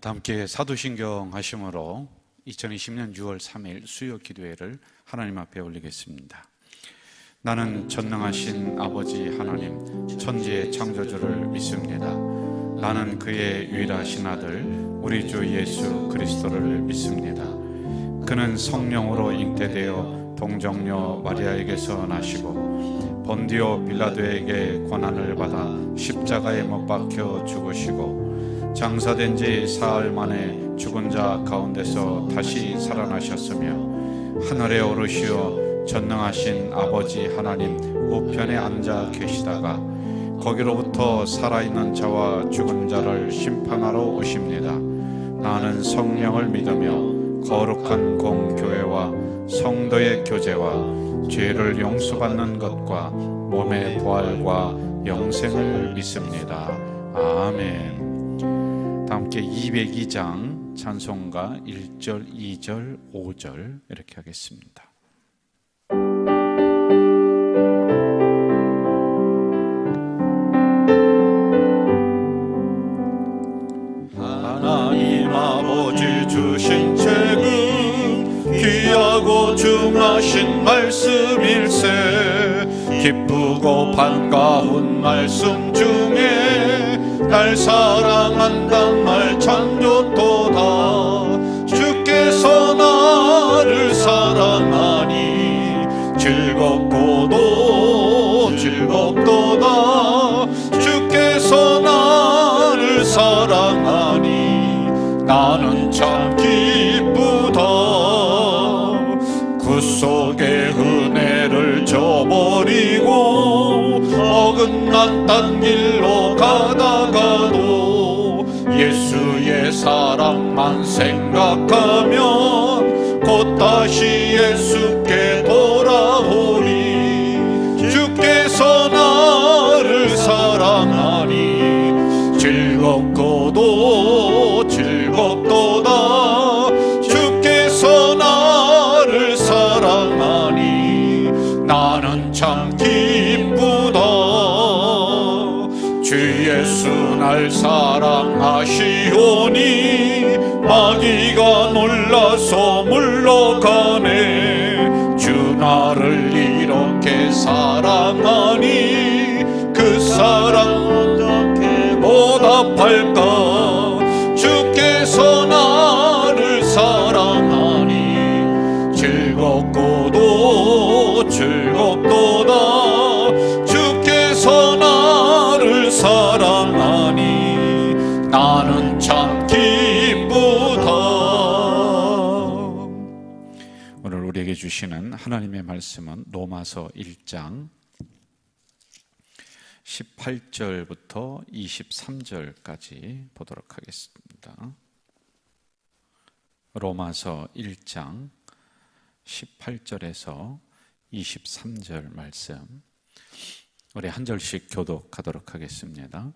다 함께 사도신경 하심으로 2020년 6월 3일 수요 기도회를 하나님 앞에 올리겠습니다. 나는 전능하신 아버지 하나님 천지의 창조주를 믿습니다. 나는 그의 유일하신 아들 우리 주 예수 그리스도를 믿습니다. 그는 성령으로 잉태되어 동정녀 마리아에게서 나시고 본디오 빌라도에게 고난을 받아 십자가에 못 박혀 죽으시고 장사된 지 사흘 만에 죽은 자 가운데서 다시 살아나셨으며 하늘에 오르시어 전능하신 아버지 하나님 우편에 앉아 계시다가 거기로부터 살아있는 자와 죽은 자를 심판하러 오십니다. 나는 성령을 믿으며 거룩한 공교회와 성도의 교제와 죄를 용서받는 것과 몸의 부활과 영생을 믿습니다. 아멘. 다 함께 202장 찬송가 1절, 2절, 5절 이렇게 하겠습니다. 하나님 아버지 주신 책은 귀하고 중하신 말씀일세. 기쁘고 반가운 말씀 중에 날 사랑한단 말 참 좋도다. 주께서 나를 사랑하니 즐겁고도 즐겁도다. 주께서 나를 사랑하니 나는 참 기쁘다. 구속의 은혜를 저버리고 어긋난 딴 길로 가다가도 예수의 사랑만 생각하면 곧 다시 예수께 돌아오리. 주께서 나를 사랑하니 즐겁고도 즐겁도다. 주께서 나를 사랑하니 나는 참 기쁘다. 주 예수 날 사랑하시오니 마귀가 놀라서 물러가네. 주 나를 이렇게 사랑하니 그 사랑 어떻게 보답할까. 주께서 나를 사랑하니 즐겁고도 즐겁도다. 주께서 나를 사랑하니 나는 참 기쁘다. 오늘 우리에게 주시는 하나님의 말씀은 로마서 1장 18절부터 23절까지 보도록 하겠습니다. 로마서 1장 18절에서 23절 말씀, 우리 한 절씩 교독하도록 하겠습니다.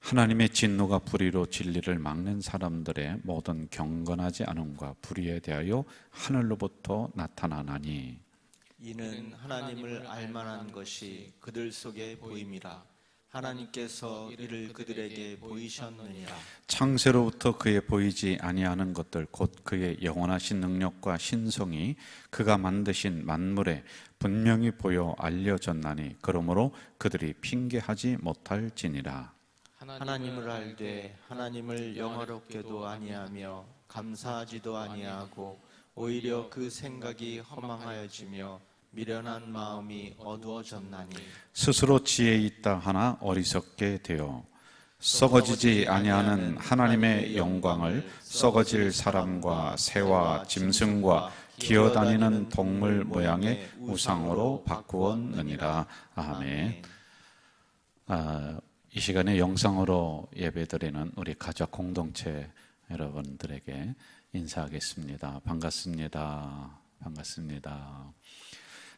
하나님의 진노가 불의로 진리를 막는 사람들의 모든 경건하지 않음과 불의에 대하여 하늘로부터 나타나나니 이는 하나님을 알만한 것이 그들 속에 보임이라. 하나님께서 이를 그들에게 보이셨느니라. 창세로부터 그의 보이지 아니하는 것들 곧 그의 영원하신 능력과 신성이 그가 만드신 만물에 분명히 보여 알려졌나니 그러므로 그들이 핑계하지 못할지니라. 하나님을 알되 하나님을 영화롭게도 아니하며 감사하지도 아니하고 오히려 그 생각이 허망하여지며 미련한 마음이 어두워졌나니 스스로 지혜 있다 하나 어리석게 되어 썩어지지 아니하는 하나님의 영광을 썩어질 사람과 새와 짐승과 기어다니는 동물 모양의 우상으로 바꾸었느니라. 아멘. 이 시간에 영상으로 예배드리는 우리 가족 공동체 여러분들에게 인사하겠습니다. 반갑습니다. 반갑습니다.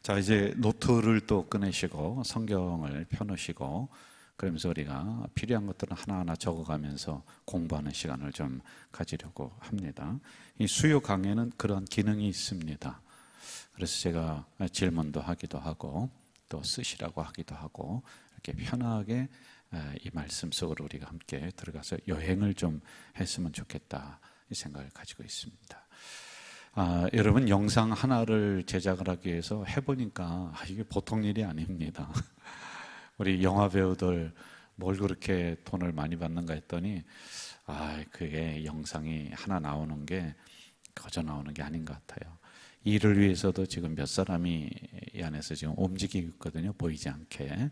자, 이제 노트를 또 꺼내시고 성경을 펴놓으시고 그러면서 우리가 필요한 것들은 하나하나 적어가면서 공부하는 시간을 좀 가지려고 합니다. 이 수요 강의는 그런 기능이 있습니다. 그래서 제가 질문도 하기도 하고 또 쓰시라고 하기도 하고 이렇게 편하게 이 말씀 속으로 우리가 함께 들어가서 여행을 좀 했으면 좋겠다, 이 생각을 가지고 있습니다. 여러분, 영상 하나를 제작을 하기 위해서 해보니까 이게 보통 일이 아닙니다. 우리 영화 배우들 뭘 그렇게 돈을 많이 받는가 했더니 그게 영상이 하나 나오는 게 거저 나오는 게 아닌 것 같아요. 이를 위해서도 지금 몇 사람이 이 안에서 지금 움직이고 있거든요, 보이지 않게.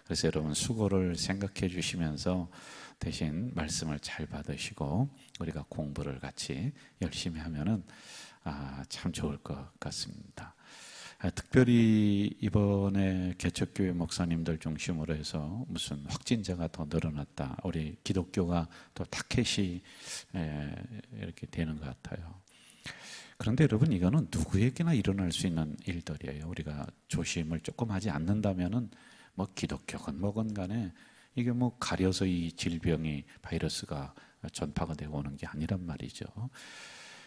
그래서 여러분, 수고를 생각해 주시면서 대신 말씀을 잘 받으시고 우리가 공부를 같이 열심히 하면은 참 좋을 것 같습니다. 특별히 이번에 개척교회 목사님들 중심으로 해서 무슨 확진자가 더 늘어났다, 우리 기독교가 또 타켓이 이렇게 되는 것 같아요. 그런데 여러분, 이거는 누구에게나 일어날 수 있는 일들이에요. 우리가 조심을 조금 하지 않는다면은 뭐 기독교건 뭐건 간에 이게 뭐 가려서 이 질병이, 바이러스가 전파가 되고 오는 게 아니란 말이죠.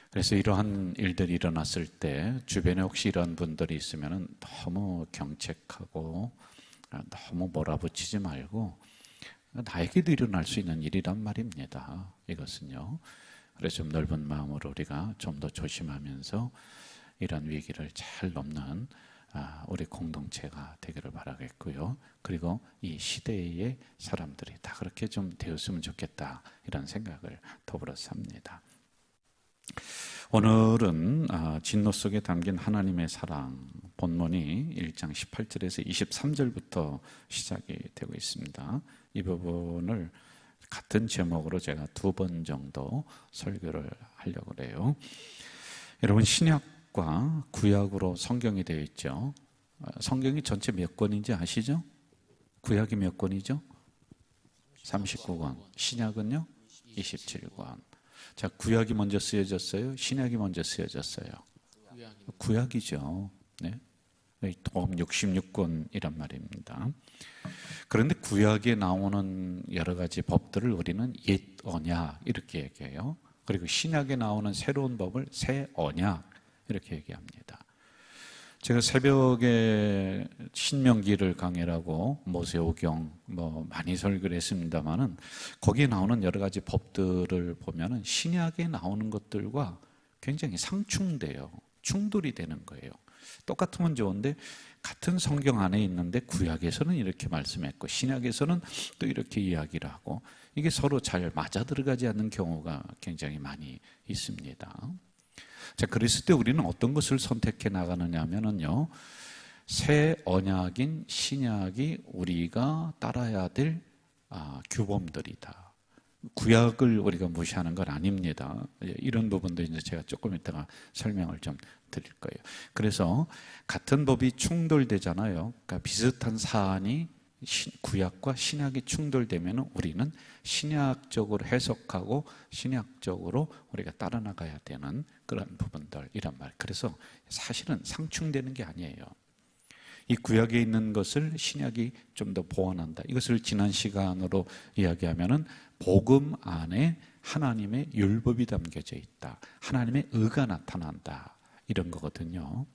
그래서 이러한 일들이 일어났을 때 주변에 혹시 이런 분들이 있으면 너무 경책하고 너무 몰아붙이지 말고, 나에게도 일어날 수 있는 일이란 말입니다, 이것은요. 그래서 좀 넓은 마음으로 우리가 좀 더 조심하면서 이런 위기를 잘 넘는 우리 공동체가 되기를 바라겠고요. 그리고 이 시대의 사람들이 다 그렇게 좀 되었으면 좋겠다, 이런 생각을 더불어서 합니다. 오늘은 진노 속에 담긴 하나님의 사랑, 본문이 1장 18절에서 23절부터 시작이 되고 있습니다. 이 부분을 같은 제목으로 제가 2번 정도 설교를 하려고 해요. 여러분, 신약과 구약으로 성경이 되어 있죠. 성경이 전체 몇 권인지 아시죠? 구약이 몇 권이죠? 39권. 신약은요? 27권. 자, 구약이 먼저 쓰여졌어요? 신약이 먼저 쓰여졌어요? 구약이죠. 네. 돈 66권이란 말입니다. 그런데 구약에 나오는 여러 가지 법들을 우리는 옛 언약 이렇게 얘기해요. 그리고 신약에 나오는 새로운 법을 새 언약 이렇게 얘기합니다. 제가 새벽에 신명기를 강해라고 모세오경 많이 설교를 했습니다만은 거기에 나오는 여러 가지 법들을 보면은 신약에 나오는 것들과 굉장히 상충돼요. 충돌이 되는 거예요. 똑같으면 좋은데 같은 성경 안에 있는데 구약에서는 이렇게 말씀했고 신약에서는 또 이렇게 이야기를 하고, 이게 서로 잘 맞아 들어가지 않는 경우가 굉장히 많이 있습니다. 자, 그랬을 때 우리는 어떤 것을 선택해 나가느냐 하면은요, 새 언약인 신약이 우리가 따라야 될 규범들이다. 구약을 우리가 무시하는 건 아닙니다. 이런 부분도 이제 제가 조금 이따가 설명을 좀 드릴 거예요. 그래서 같은 법이 충돌되잖아요. 그러니까 비슷한 사안이 구약과 신약이 충돌되면 우리는 신약적으로 해석하고 신약적으로 우리가 따라 나가야 되는 그런 부분들이란 말. 그래서 사실은 상충되는 게 아니에요. 이 구약에 있는 것을 신약이 좀 더 보완한다. 이것을 지난 시간으로 이야기하면은 복음 안에 하나님의 율법이 담겨져 있다. 하나님의 의가 나타난다. 이런 거거든요.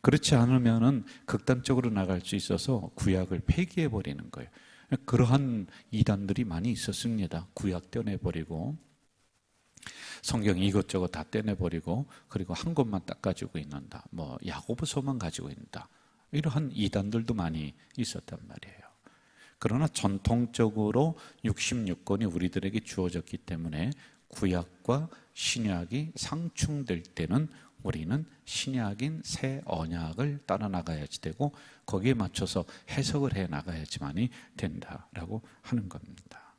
그렇지 않으면은 극단적으로 나갈 수 있어서 구약을 폐기해 버리는 거예요. 그러한 이단들이 많이 있었습니다. 구약 떼내버리고 성경 이것저것 다 떼내버리고 그리고 한 것만 딱 가지고 있는다. 야고보서만 가지고 있는다. 이러한 이단들도 많이 있었단 말이에요. 그러나 전통적으로 66권이 우리들에게 주어졌기 때문에 구약과 신약이 상충될 때는 우리는 신약인 새 언약을 따라 나가야지 되고 거기에 맞춰서 해석을 해 나가야지만이 된다라고 하는 겁니다.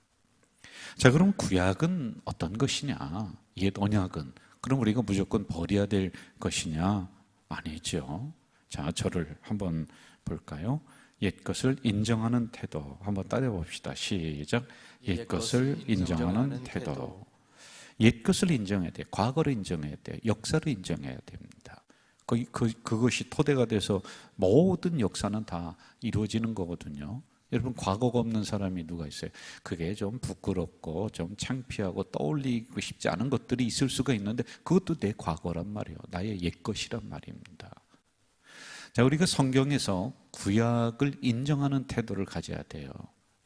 자, 그럼 구약은 어떤 것이냐? 옛 언약은 그럼 우리가 무조건 버려야 될 것이냐? 아니죠. 자, 저를 한번 볼까요? 옛 것을 인정하는 태도 한번 따라 봅시다. 시작. 옛 것을 인정하는 태도. 옛 것을 인정해야 돼. 과거를 인정해야 돼. 역사를 인정해야 됩니다. 그것이 토대가 돼서 모든 역사는 다 이루어지는 거거든요. 여러분, 과거가 없는 사람이 누가 있어요? 그게 좀 부끄럽고 좀 창피하고 떠올리고 싶지 않은 것들이 있을 수가 있는데 그것도 내 과거란 말이에요. 나의 옛 것이란 말입니다. 자, 우리가 성경에서 구약을 인정하는 태도를 가져야 돼요.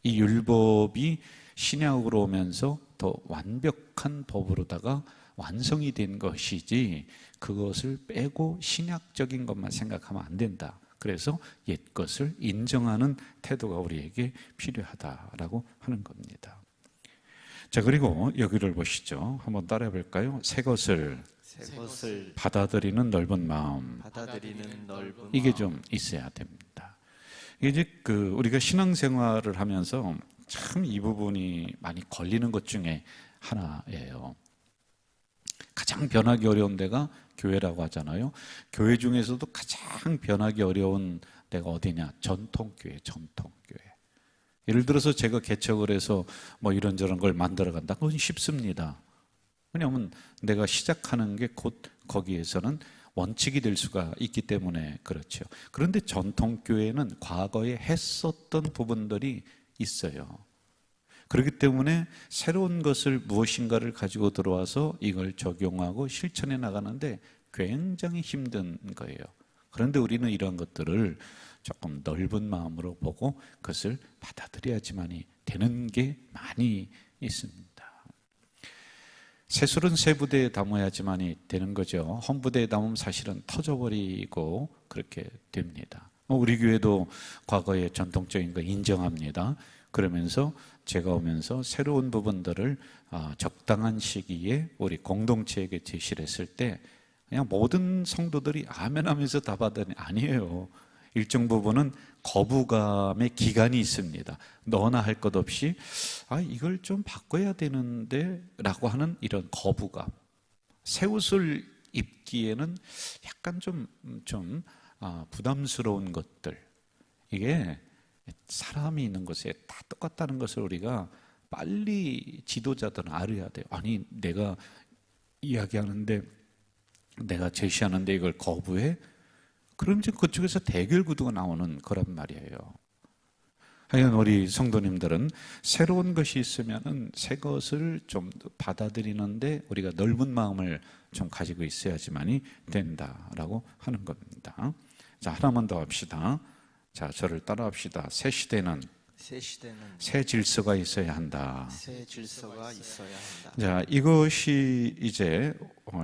이 율법이 신약으로 오면서 더 완벽한 법으로다가 완성이 된 것이지 그것을 빼고 신약적인 것만 생각하면 안 된다. 그래서 옛 것을 인정하는 태도가 우리에게 필요하다라고 하는 겁니다. 자, 그리고 여기를 보시죠. 한번 따라해 볼까요? 새 것을 받아들이는 넓은 마음. 이게 좀 있어야 됩니다. 이게 이제 우리가 신앙생활을 하면서 참 이 부분이 많이 걸리는 것 중에 하나예요. 가장 변하기 어려운 데가 교회라고 하잖아요. 교회 중에서도 가장 변하기 어려운 데가 어디냐? 전통교회. 예를 들어서 제가 개척을 해서 뭐 이런저런 걸 만들어 간다. 그건 쉽습니다. 왜냐하면 내가 시작하는 게 곧 거기에서는 원칙이 될 수가 있기 때문에 그렇죠. 그런데 전통교회는 과거에 했었던 부분들이 있어요. 그렇기 때문에 새로운 것을 무엇인가를 가지고 들어와서 이걸 적용하고 실천해 나가는데 굉장히 힘든 거예요. 그런데 우리는 이런 것들을 조금 넓은 마음으로 보고 그것을 받아들여야지만이 되는 게 많이 있습니다. 새술은 새 부대에 담아야지만이 되는 거죠. 헌 부대에 담으면 사실은 터져버리고 그렇게 됩니다. 우리 교회도 과거의 전통적인 거 인정합니다. 그러면서 제가 오면서 새로운 부분들을 적당한 시기에 우리 공동체에게 제시를 했을 때 그냥 모든 성도들이 아멘 하면서 다 받으니 아니에요. 일정 부분은 거부감의 기간이 있습니다. 너나 할 것 없이 이걸 좀 바꿔야 되는데 라고 하는 이런 거부감. 새 옷을 입기에는 약간 좀 부담스러운 것들. 이게 사람이 있는 곳에 다 똑같다는 것을 우리가 빨리 지도자들은 알아야 돼요. 아니 내가 이야기하는데 내가 제시하는데 이걸 거부해? 그럼 이제 그쪽에서 대결 구도가 나오는 거란 말이에요. 하여간 우리 성도님들은 새로운 것이 있으면은 새 것을 좀 받아들이는데 우리가 넓은 마음을 좀 가지고 있어야지만이 된다라고 하는 겁니다. 자, 하나만 더 합시다. 자, 저를 따라합시다. 새 시대는 새 질서가 있어야 한다. 자, 이것이 이제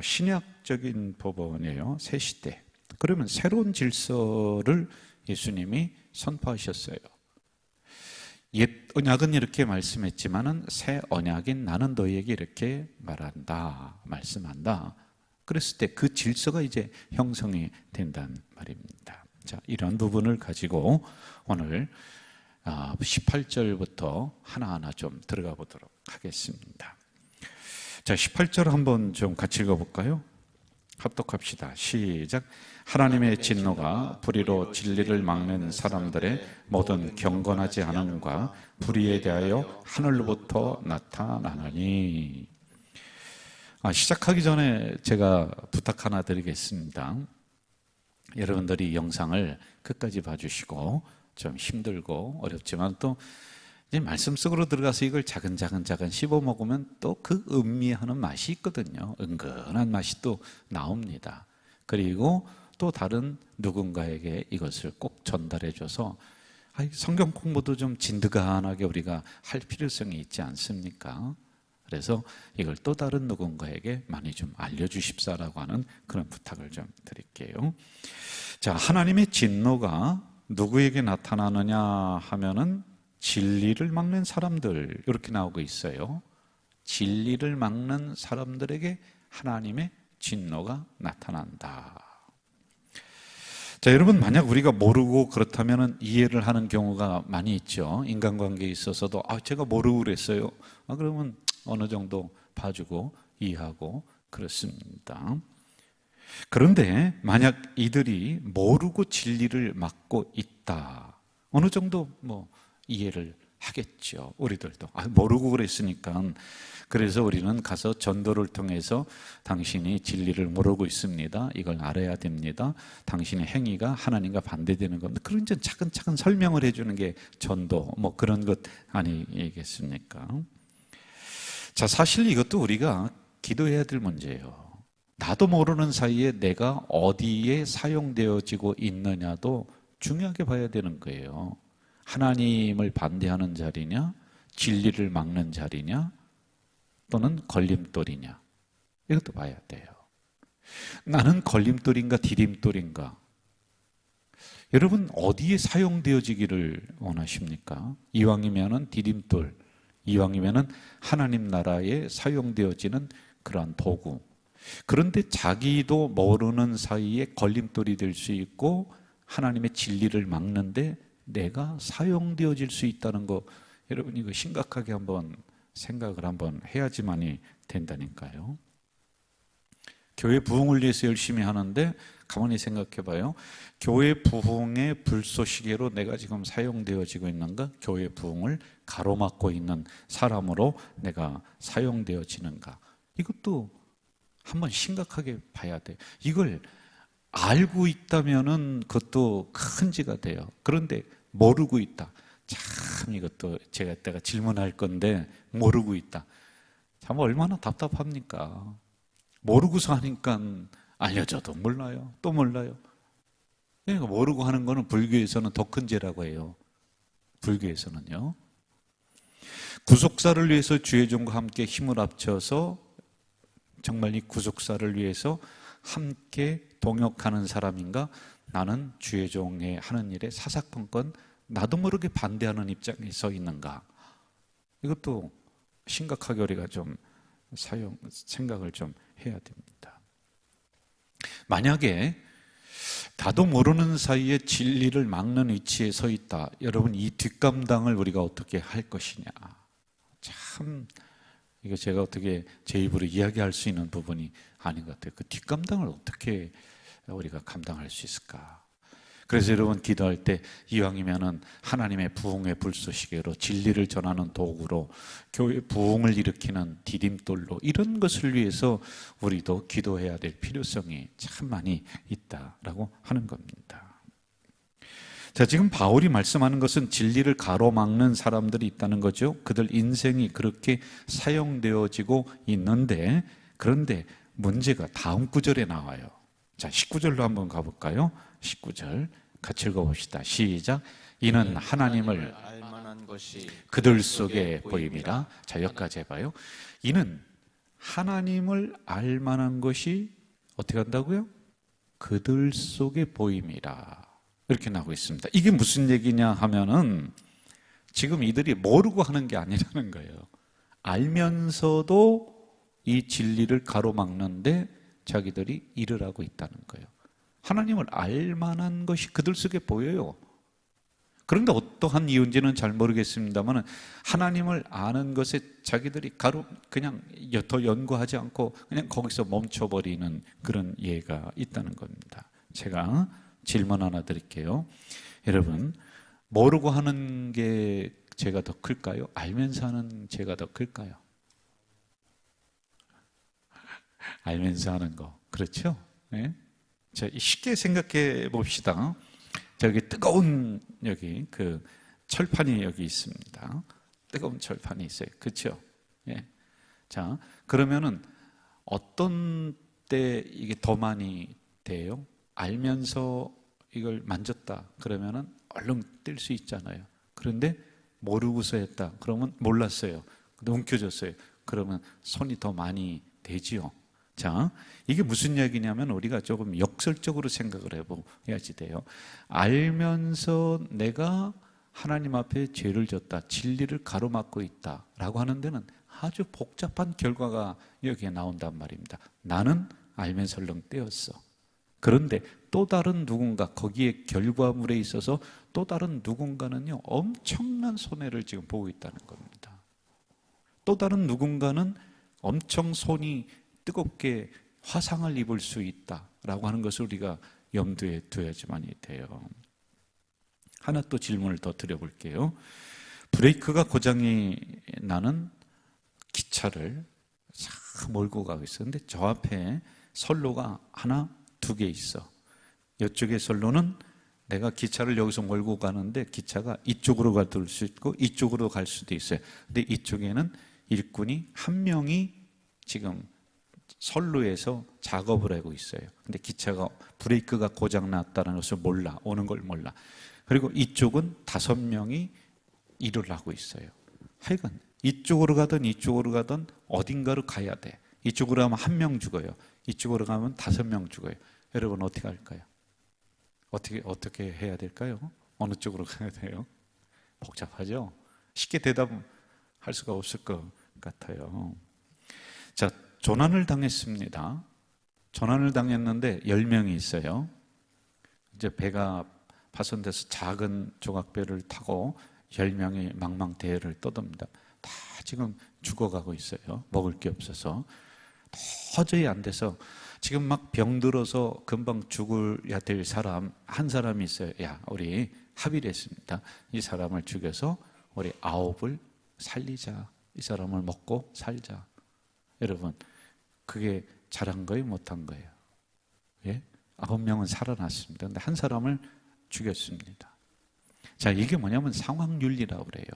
신약적인 법언이에요. 새 시대. 그러면 새로운 질서를 예수님이 선포하셨어요. 옛 언약은 이렇게 말씀했지만은 새 언약인 나는 너희에게 이렇게 말한다, 말씀한다. 그랬을 때 그 질서가 이제 형성이 된다는 말입니다. 자, 이런 부분을 가지고 오늘 18절부터 하나하나 좀 들어가 보도록 하겠습니다. 자, 18절 한번 좀 같이 읽어볼까요? 합독합시다. 시작. 하나님의 진노가 불의로 진리를 막는 사람들의 모든 경건하지 않음과 불의에 대하여 하늘로부터 나타나느니. 시작하기 전에 제가 부탁 하나 드리겠습니다. 여러분들이 이 영상을 끝까지 봐주시고 좀 힘들고 어렵지만 또 이제 말씀 속으로 들어가서 이걸 자근자근 씹어 먹으면 또 그 음미하는 맛이 있거든요. 은근한 맛이 또 나옵니다. 그리고 또 다른 누군가에게 이것을 꼭 전달해줘서 성경 공부도 좀 진드간하게 우리가 할 필요성이 있지 않습니까? 그래서 이걸 또 다른 누군가에게 많이 좀 알려주십사라고 하는 그런 부탁을 좀 드릴게요. 자, 하나님의 진노가 누구에게 나타나느냐 하면은 진리를 막는 사람들, 이렇게 나오고 있어요. 진리를 막는 사람들에게 하나님의 진노가 나타난다. 자, 여러분, 만약 우리가 모르고 그렇다면 이해를 하는 경우가 많이 있죠. 인간관계에 있어서도 제가 모르고 그랬어요. 그러면 어느 정도 봐주고 이해하고 그렇습니다. 그런데 만약 이들이 모르고 진리를 막고 있다, 어느 정도 이해를 하겠죠. 우리들도 모르고 그랬으니까. 그래서 우리는 가서 전도를 통해서 당신이 진리를 모르고 있습니다, 이걸 알아야 됩니다, 당신의 행위가 하나님과 반대되는 겁니다, 그런 좀 차근차근 설명을 해주는 게 전도, 그런 것 아니겠습니까? 자, 사실 이것도 우리가 기도해야 될 문제예요. 나도 모르는 사이에 내가 어디에 사용되어지고 있느냐도 중요하게 봐야 되는 거예요. 하나님을 반대하는 자리냐, 진리를 막는 자리냐, 또는 걸림돌이냐, 이것도 봐야 돼요. 나는 걸림돌인가 디딤돌인가? 여러분 어디에 사용되어지기를 원하십니까? 이왕이면은 디딤돌, 이왕이면은 하나님 나라에 사용되어지는 그러한 도구. 그런데 자기도 모르는 사이에 걸림돌이 될 수 있고 하나님의 진리를 막는데 내가 사용되어질 수 있다는 거, 여러분 이거 심각하게 한번 생각을 한번 해야지만이 된다니까요. 교회 부흥을 위해서 열심히 하는데 가만히 생각해 봐요. 교회 부흥의 불쏘시개로 내가 지금 사용되어지고 있는가? 교회 부흥을 가로막고 있는 사람으로 내가 사용되어지는가? 이것도 한번 심각하게 봐야 돼요. 이걸 알고 있다면은 그것도 큰 지가 돼요. 그런데 모르고 있다. 참 이것도 제가 질문할 건데 모르고 있다. 참 얼마나 답답합니까? 모르고서 하니까 알려줘도 몰라요. 또 몰라요. 그러니까 모르고 하는 거는 불교에서는 더 큰 죄라고 해요. 불교에서는요. 구속사를 위해서 주의 종과 함께 힘을 합쳐서 정말 이 구속사를 위해서 함께 동역하는 사람인가? 나는 주의 종의 하는 일에 사사건건 나도 모르게 반대하는 입장에 서 있는가? 이것도 심각하게 우리가 좀 생각을 좀 해야 됩니다. 만약에 나도 모르는 사이에 진리를 막는 위치에 서 있다. 여러분 이 뒷감당을 우리가 어떻게 할 것이냐. 참 이거 제가 어떻게 제 입으로 이야기할 수 있는 부분이 아닌 것 같아요. 그 뒷감당을 어떻게 우리가 감당할 수 있을까? 그래서 여러분 기도할 때 이왕이면은 하나님의 부흥의 불쏘시개로 진리를 전하는 도구로 교회 부흥을 일으키는 디딤돌로 이런 것을 위해서 우리도 기도해야 될 필요성이 참 많이 있다라고 하는 겁니다. 자, 지금 바울이 말씀하는 것은 진리를 가로막는 사람들이 있다는 거죠. 그들 인생이 그렇게 사용되어지고 있는데, 그런데 문제가 다음 구절에 나와요. 자, 19절로 한번 가볼까요? 19절 같이 읽어봅시다. 시작. 이는 하나님을 알만한 것이 그들 속에 보임이라. 자, 여기까지 해봐요. 이는 하나님을 알만한 것이 어떻게 한다고요? 그들 속에 보임이라. 이렇게 나오고 있습니다. 이게 무슨 얘기냐 하면은 지금 이들이 모르고 하는 게 아니라는 거예요. 알면서도 이 진리를 가로막는데 자기들이 일을 하고 있다는 거예요. 하나님을 알만한 것이 그들 속에 보여요. 그런데 어떠한 이유인지는 잘 모르겠습니다만 하나님을 아는 것에 자기들이 그냥 더 연구하지 않고 그냥 거기서 멈춰버리는 그런 예가 있다는 겁니다. 제가 질문 하나 드릴게요. 여러분, 모르고 하는 게 죄가 더 클까요? 알면서 하는 죄가 더 클까요? 알면서 하는 거, 그렇죠? 네? 자, 쉽게 생각해 봅시다. 저기 뜨거운 여기 그 철판이 여기 있습니다. 뜨거운 철판이 있어요. 그렇죠? 예. 자, 그러면은 어떤 때 이게 더 많이 돼요? 알면서 이걸 만졌다 그러면은 얼른 뗄 수 있잖아요. 그런데 모르고서 했다 그러면 몰랐어요. 근데 움켜졌어요. 그러면 손이 더 많이 되지요. 자, 이게 무슨 이야기냐면 우리가 조금 역설적으로 생각을 해야지 돼요. 알면서 내가 하나님 앞에 죄를 졌다, 진리를 가로막고 있다라고 하는 데는 아주 복잡한 결과가 여기에 나온단 말입니다. 나는 알면서 얼른 떼었어. 그런데 또 다른 누군가, 거기에 결과물에 있어서 또 다른 누군가는요 엄청난 손해를 지금 보고 있다는 겁니다. 또 다른 누군가는 엄청 손이 뜨겁게 화상을 입을 수 있다라고 하는 것을 우리가 염두에 둬야지만이 돼요. 하나 또 질문을 더 드려볼게요. 브레이크가 고장이 나는 기차를 싹 몰고 가고 있었는데 저 앞에 선로가 하나, 두 개 있어. 이쪽에 선로는 내가 기차를 여기서 몰고 가는데 기차가 이쪽으로 갈 수 있고 이쪽으로 갈 수도 있어요. 근데 이쪽에는 일꾼이 한 명이 지금 선로에서 작업을 하고 있어요. 근데 기차가 브레이크가 고장 났다는 것을 몰라. 오는 걸 몰라. 그리고 이쪽은 5명이 일을 하고 있어요. 하여간 이쪽으로 가든 이쪽으로 가든 어딘가로 가야 돼. 이쪽으로 가면 1명 죽어요. 이쪽으로 가면 5명 죽어요. 여러분 어떻게 할까요? 어떻게 해야 될까요? 어느 쪽으로 가야 돼요? 복잡하죠? 쉽게 대답할 수가 없을 것 같아요. 자, 조난을 당했습니다. 조난을 당했는데 10명이 있어요. 이제 배가 파손돼서 작은 조각배를 타고 10명이 망망대해를 떠돕니다. 다 지금 죽어가고 있어요. 먹을 게 없어서. 도저히 안 돼서 지금 막 병들어서 금방 죽어야 될 사람 한 사람이 있어요. 야, 우리 합의를 했습니다. 이 사람을 죽여서 우리 9을 살리자. 이 사람을 먹고 살자. 여러분, 그게 잘한 거예요? 못한 거예요? 예? 9명은 살아났습니다. 근데 한 사람을 죽였습니다. 자, 이게 뭐냐면 상황윤리라고 그래요.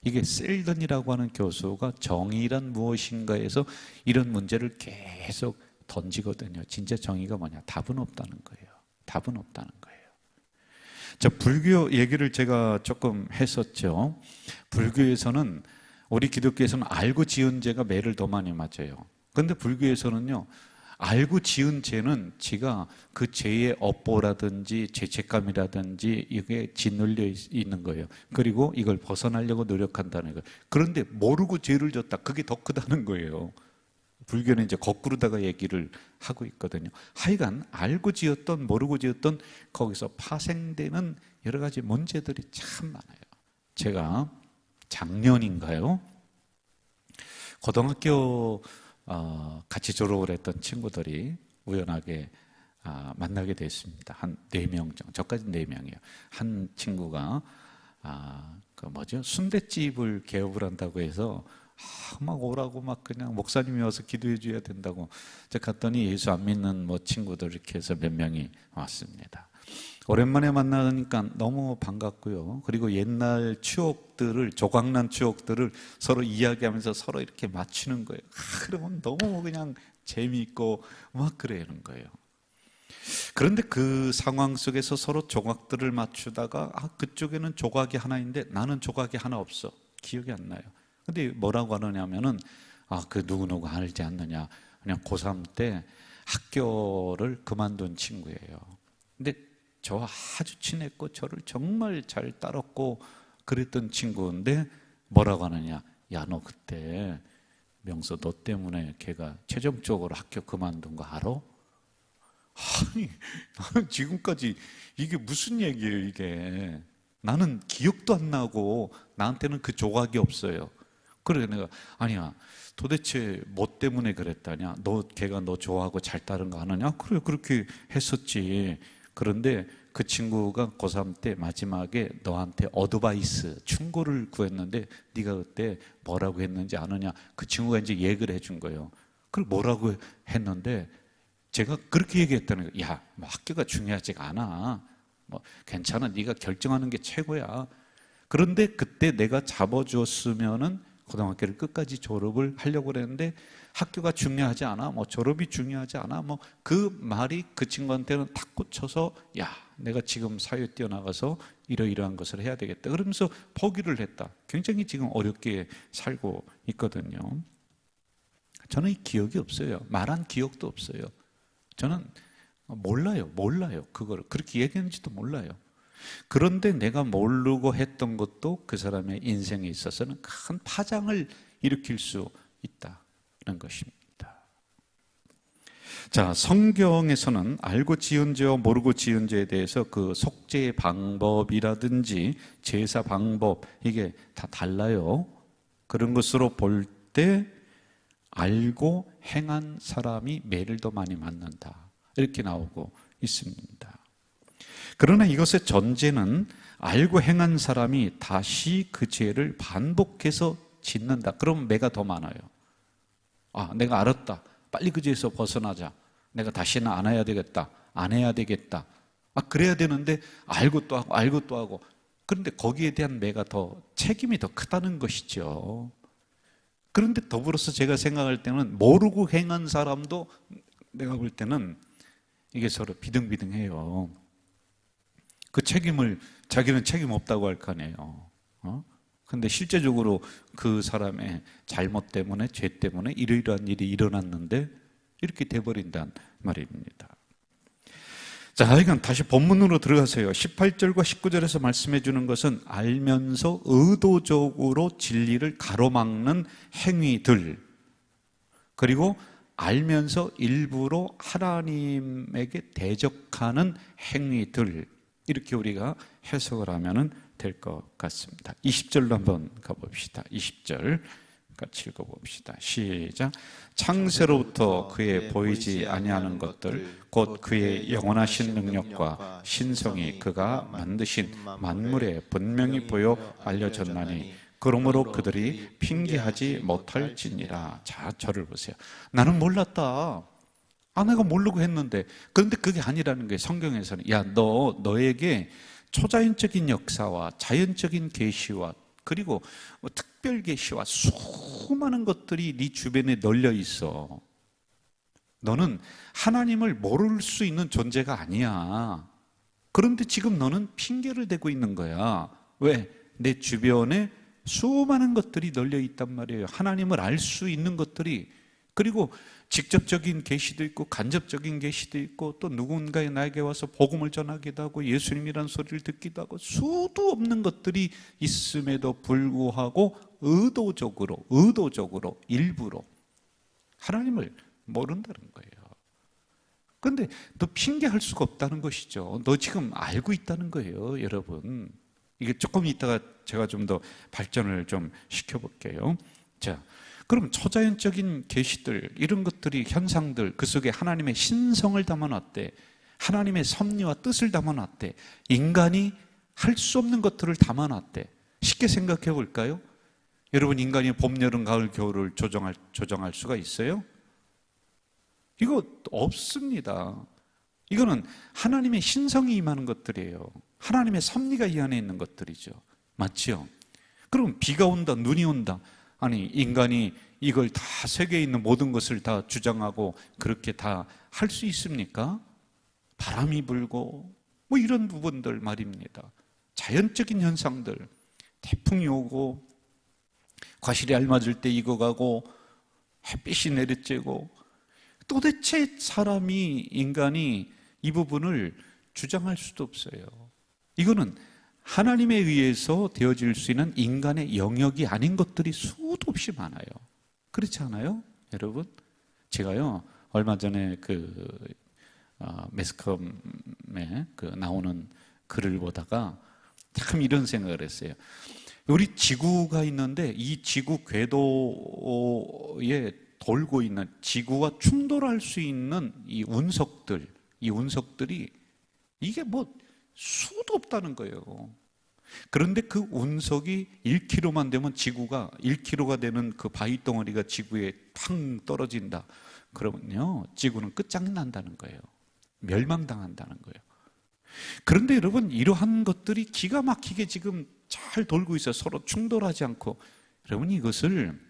이게 셀던이라고 하는 교수가 정의란 무엇인가에서 이런 문제를 계속 던지거든요. 진짜 정의가 뭐냐? 답은 없다는 거예요. 답은 없다는 거예요. 자, 불교 얘기를 제가 조금 했었죠. 불교에서는 우리 기독교에서는 알고 지은 죄가 매를 더 많이 맞아요. 그런데 불교에서는요, 알고 지은 죄는 지가 그 죄의 업보라든지 죄책감이라든지 이게 짓눌려 있는 거예요. 그리고 이걸 벗어나려고 노력한다는 거예요. 그런데 모르고 죄를 졌다. 그게 더 크다는 거예요. 불교는 이제 거꾸로다가 얘기를 하고 있거든요. 하여간 알고 지었던 모르고 지었던 거기서 파생되는 여러 가지 문제들이 참 많아요. 제가 작년인가요? 고등학교 같이 졸업을 했던 친구들이 우연하게 만나게 됐습니다. 한 4명 정도, 저까지 4명이에요. 한 친구가 순댓집을 개업을 한다고 해서 막 오라고 막 그냥 목사님이 와서 기도해 줘야 된다고. 제가 갔더니 예수 안 믿는 친구들 이렇게 해서 몇 명이 왔습니다. 오랜만에 만나니까 너무 반갑고요. 그리고 옛날 추억들을, 조각난 추억들을 서로 이야기하면서 서로 이렇게 맞추는 거예요. 그러면 너무 그냥 재미있고 막 그러는 거예요. 그런데 그 상황 속에서 서로 조각들을 맞추다가 그쪽에는 조각이 하나인데 나는 조각이 하나 없어. 기억이 안 나요. 근데 뭐라고 하느냐면은 그 누구누구 알지 않느냐. 그냥 고3 때 학교를 그만둔 친구예요. 근데 저와 아주 친했고 저를 정말 잘 따랐고 그랬던 친구인데 뭐라고 하느냐. 야, 너 그때 명서 너 때문에 걔가 최종적으로 학교 그만둔 거 알아? 아니, 나는 지금까지 이게 무슨 얘기예요, 이게. 나는 기억도 안 나고 나한테는 그 조각이 없어요. 그래 내가 아니야, 도대체 뭐 때문에 그랬다냐? 걔가 너 좋아하고 잘 따른 거 아느냐? 그래, 그렇게 했었지. 그런데 그 친구가 고3 때 마지막에 너한테 어드바이스, 충고를 구했는데 네가 그때 뭐라고 했는지 아느냐? 그 친구가 이제 얘기를 해준 거예요. 그걸 뭐라고 했는데 제가 그렇게 얘기했다는 거예요. 야, 뭐 학교가 중요하지가 않아. 뭐 괜찮아, 네가 결정하는 게 최고야. 그런데 그때 내가 잡아주었으면은 고등학교를 끝까지 졸업을 하려고 그랬는데 학교가 중요하지 않아, 뭐 졸업이 중요하지 않아, 뭐 그 말이 그 친구한테는 탁 꽂혀서 야, 내가 지금 사회에 뛰어나가서 이러이러한 것을 해야 되겠다 그러면서 포기를 했다. 굉장히 지금 어렵게 살고 있거든요. 저는 이 기억이 없어요. 말한 기억도 없어요. 저는 몰라요. 그거를 그렇게 얘기했는지도 몰라요. 그런데 내가 모르고 했던 것도 그 사람의 인생에 있어서는 큰 파장을 일으킬 수 있다는 것입니다. 자, 성경에서는 알고 지은 죄와 모르고 지은 죄에 대해서 그 속죄의 방법이라든지 제사 방법 이게 다 달라요. 그런 것으로 볼 때 알고 행한 사람이 매를 더 많이 맞는다, 이렇게 나오고 있습니다. 그러나 이것의 전제는 알고 행한 사람이 다시 그 죄를 반복해서 짓는다. 그러면 매가 더 많아요. 내가 알았다. 빨리 그 죄에서 벗어나자. 내가 다시는 안 해야 되겠다. 안 해야 되겠다. 그래야 되는데 알고 또 하고 알고 또 하고. 그런데 거기에 대한 매가 책임이 더 크다는 것이죠. 그런데 더불어서 제가 생각할 때는 모르고 행한 사람도 내가 볼 때는 이게 서로 비등비등해요. 그 책임을 자기는 책임 없다고 할 거 아니에요. 근데 실제적으로 그 사람의 잘못 때문에, 죄 때문에 이러이러한 일이 일어났는데 이렇게 돼버린단 말입니다. 자, 이건 다시 본문으로 들어가세요. 18절과 19절에서 말씀해 주는 것은 알면서 의도적으로 진리를 가로막는 행위들, 그리고 알면서 일부러 하나님에게 대적하는 행위들, 이렇게 우리가 해석을 하면 될 것 같습니다. 20절로 한번 가봅시다. 20절 같이 읽어봅시다. 시작. 창세로부터 그의 보이지 아니하는 것들 곧 그의 영원하신 능력과 신성이 그가 만드신 만물에 분명히 보여 알려졌나니 그러므로 그들이 핑계하지 못할지니라. 자, 저를 보세요. 나는 몰랐다. 내가 모르고 했는데. 그런데 그게 아니라는 거예요. 성경에서는. 야, 너에게 초자연적인 역사와 자연적인 계시와 그리고 특별 계시와 수많은 것들이 네 주변에 널려 있어. 너는 하나님을 모를 수 있는 존재가 아니야. 그런데 지금 너는 핑계를 대고 있는 거야. 왜? 내 주변에 수많은 것들이 널려 있단 말이에요. 하나님을 알 수 있는 것들이. 그리고 직접적인 계시도 있고 간접적인 계시도 있고 또 누군가의 나에게 와서 복음을 전하기도 하고 예수님이라는 소리를 듣기도 하고 수도 없는 것들이 있음에도 불구하고 의도적으로 일부러 하나님을 모른다는 거예요. 그런데 너 핑계할 수가 없다는 것이죠. 너 지금 알고 있다는 거예요, 여러분. 이게 조금 이따가 제가 좀 더 발전을 좀 시켜볼게요. 자, 그럼 초자연적인 계시들, 이런 것들이 현상들, 그 속에 하나님의 신성을 담아놨대. 하나님의 섭리와 뜻을 담아놨대. 인간이 할 수 없는 것들을 담아놨대. 쉽게 생각해 볼까요? 여러분, 인간이 봄, 여름, 가을, 겨울을 조정할 수가 있어요? 이거 없습니다. 이거는 하나님의 신성이 임하는 것들이에요. 하나님의 섭리가 이 안에 있는 것들이죠. 맞죠? 그럼 비가 온다, 눈이 온다. 아니, 인간이 이걸 다 세계에 있는 모든 것을 다 주장하고 그렇게 다 할 수 있습니까? 바람이 불고 뭐 이런 부분들 말입니다. 자연적인 현상들, 태풍이 오고 과실이 알맞을 때 익어가고 햇빛이 내리쬐고, 도대체 인간이 이 부분을 주장할 수도 없어요. 이거는 하나님에 의해서 되어질 수 있는 인간의 영역이 아닌 것들이 수도 없이 많아요. 그렇지 않아요? 여러분? 제가요, 얼마 전에 매스컴에 나오는 글을 보다가 참 이런 생각을 했어요. 우리 지구가 있는데 이 지구 궤도에 돌고 있는, 지구와 충돌할 수 있는 이 운석들이 이게 뭐 수도 없다는 거예요. 그런데 그 운석이 1kg만 되면 지구가 1kg가 되는 그 바위 덩어리가 지구에 팡 떨어진다. 그러면요, 지구는 끝장이 난다는 거예요. 멸망당한다는 거예요. 그런데 여러분, 이러한 것들이 기가 막히게 지금 잘 돌고 있어요. 서로 충돌하지 않고. 여러분, 이것을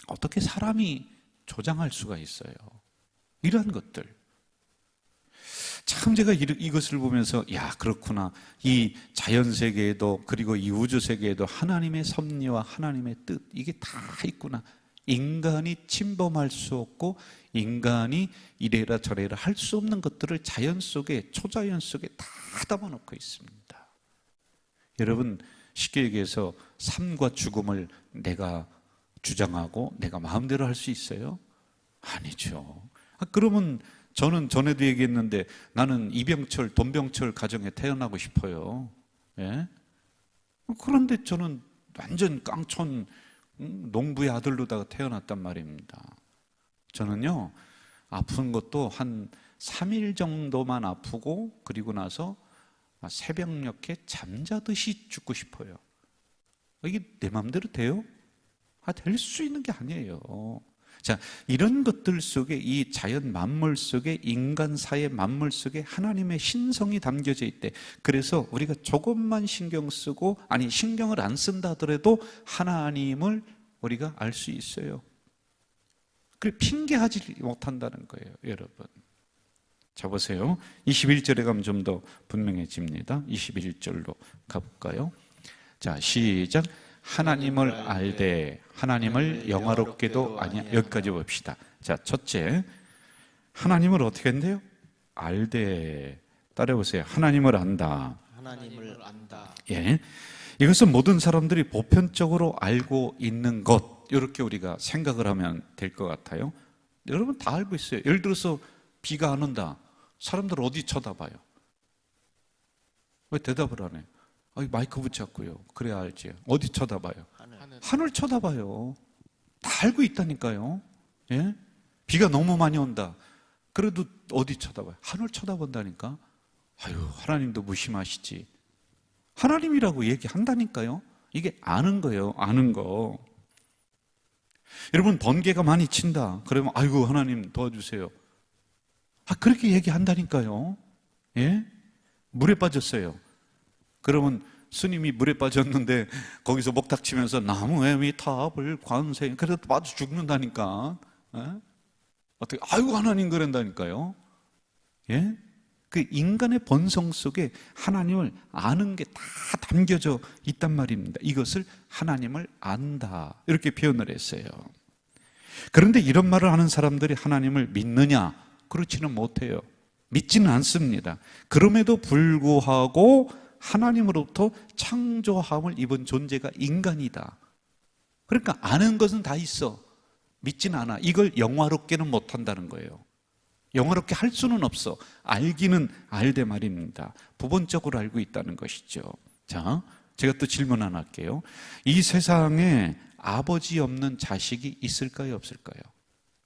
어떻게 사람이 조장할 수가 있어요? 이러한 것들. 참 제가 이것을 보면서, 야, 그렇구나. 이 자연세계에도, 그리고 이 우주세계에도 하나님의 섭리와 하나님의 뜻, 이게 다 있구나. 인간이 침범할 수 없고 인간이 이래라 저래라 할 수 없는 것들을 자연 속에, 초자연 속에 다 담아놓고 있습니다. 여러분, 쉽게 얘기해서 삶과 죽음을 내가 주장하고 내가 마음대로 할 수 있어요? 아니죠. 그러면 저는 전에도 얘기했는데 나는 이병철, 돈병철 가정에 태어나고 싶어요. 예? 그런데 저는 완전 깡촌 농부의 아들로다가 태어났단 말입니다. 저는요, 아픈 것도 한 3일 정도만 아프고 그리고 나서 새벽녘에 잠자듯이 죽고 싶어요. 이게 내 마음대로 돼요? 될 수 있는 게 아니에요. 자, 이런 것들 속에, 이 자연 만물 속에, 인간사의 만물 속에 하나님의 신성이 담겨져 있대. 그래서 우리가 조금만 신경 쓰고, 아니 신경을 안 쓴다 하더라도 하나님을 우리가 알 수 있어요. 그 핑계하지 못한다는 거예요, 여러분. 자 보세요. 21절에 가면 좀 더 분명해집니다. 21절로 가볼까요? 자 시작. 하나님을 알되 하나님을 영화롭게도 아니하며. 여기까지 봅시다. 자 첫째, 하나님을 어떻게 한대요? 알되. 따라해보세요. 하나님을 안다. 하나님을 안다. 예, 이것은 모든 사람들이 보편적으로 알고 있는 것, 이렇게 우리가 생각을 하면 될 것 같아요. 여러분 다 알고 있어요. 예를 들어서 비가 안 온다. 사람들 어디 쳐다봐요? 왜 대답을 안 해요? 마이크 붙잡고요. 그래야 알지. 어디 쳐다봐요? 하늘 쳐다봐요. 다 알고 있다니까요. 예? 비가 너무 많이 온다. 그래도 어디 쳐다봐요? 하늘 쳐다본다니까. 하나님도 무심하시지. 하나님이라고 얘기한다니까요. 이게 아는 거예요. 아는 거. 여러분 번개가 많이 친다. 그러면 아이고 하나님 도와주세요. 그렇게 얘기한다니까요. 예? 물에 빠졌어요. 그러면 스님이 물에 빠졌는데 거기서 목탁치면서 나무에 위탑을 관세, 그래도 빠져 죽는다니까. 예? 어떻게 아이고 하나님 그런다니까요. 예? 그 인간의 본성 속에 하나님을 아는 게 다 담겨져 있단 말입니다. 이것을 하나님을 안다, 이렇게 표현을 했어요. 그런데 이런 말을 하는 사람들이 하나님을 믿느냐? 그렇지는 못해요. 믿지는 않습니다. 그럼에도 불구하고 하나님으로부터 창조함을 입은 존재가 인간이다. 그러니까 아는 것은 다 있어. 믿지는 않아. 이걸 영화롭게는 못한다는 거예요. 영화롭게 할 수는 없어. 알기는 알되 말입니다. 부분적으로 알고 있다는 것이죠. 자, 제가 또 질문 하나 할게요. 이 세상에 아버지 없는 자식이 있을까요, 없을까요?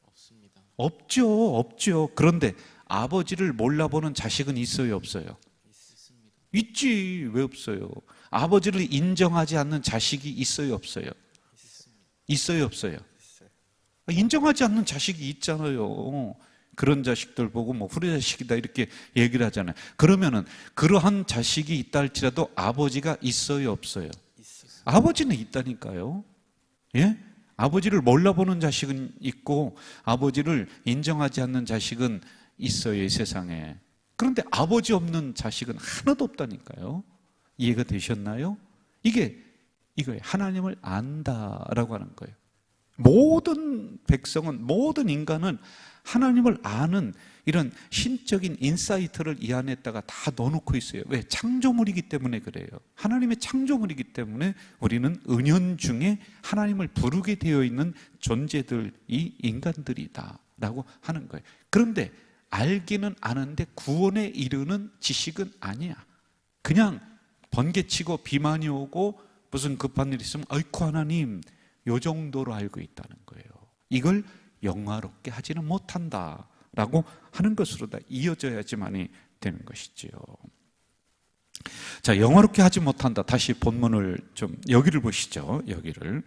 없습니다. 없죠. 그런데 아버지를 몰라보는 자식은 있어요, 없어요? 있습니다. 있지. 왜 없어요? 아버지를 인정하지 않는 자식이 있어요, 없어요? 있어요, 없어요? 인정하지 않는 자식이 있잖아요. 그런 자식들 보고 후레자식이다 이렇게 얘기를 하잖아요. 그러면은 그러한 자식이 있다 할지라도 아버지가 있어요, 없어요? 아버지는 있다니까요. 예? 아버지를 몰라보는 자식은 있고 아버지를 인정하지 않는 자식은 있어요, 이 세상에. 그런데 아버지 없는 자식은 하나도 없다니까요. 이해가 되셨나요? 이거예요. 하나님을 안다라고 하는 거예요. 모든 백성은, 모든 인간은 하나님을 아는 이런 신적인 인사이트를 이 안에다가 다 넣어놓고 있어요. 왜? 창조물이기 때문에 그래요. 하나님의 창조물이기 때문에 우리는 은연중에 하나님을 부르게 되어 있는 존재들이 인간들이다 라고 하는 거예요. 그런데 알기는 아는데 구원에 이르는 지식은 아니야. 그냥 번개치고 비 많이 오고 무슨 급한 일 있으면 아이쿠 하나님, 요 정도로 알고 있다는 거예요. 이걸 영화롭게 하지는 못한다라고 하는 것으로 다 이어져야지만이 되는 것이지요. 자, 영화롭게 하지 못한다. 다시 본문을 좀 여기를 보시죠. 여기를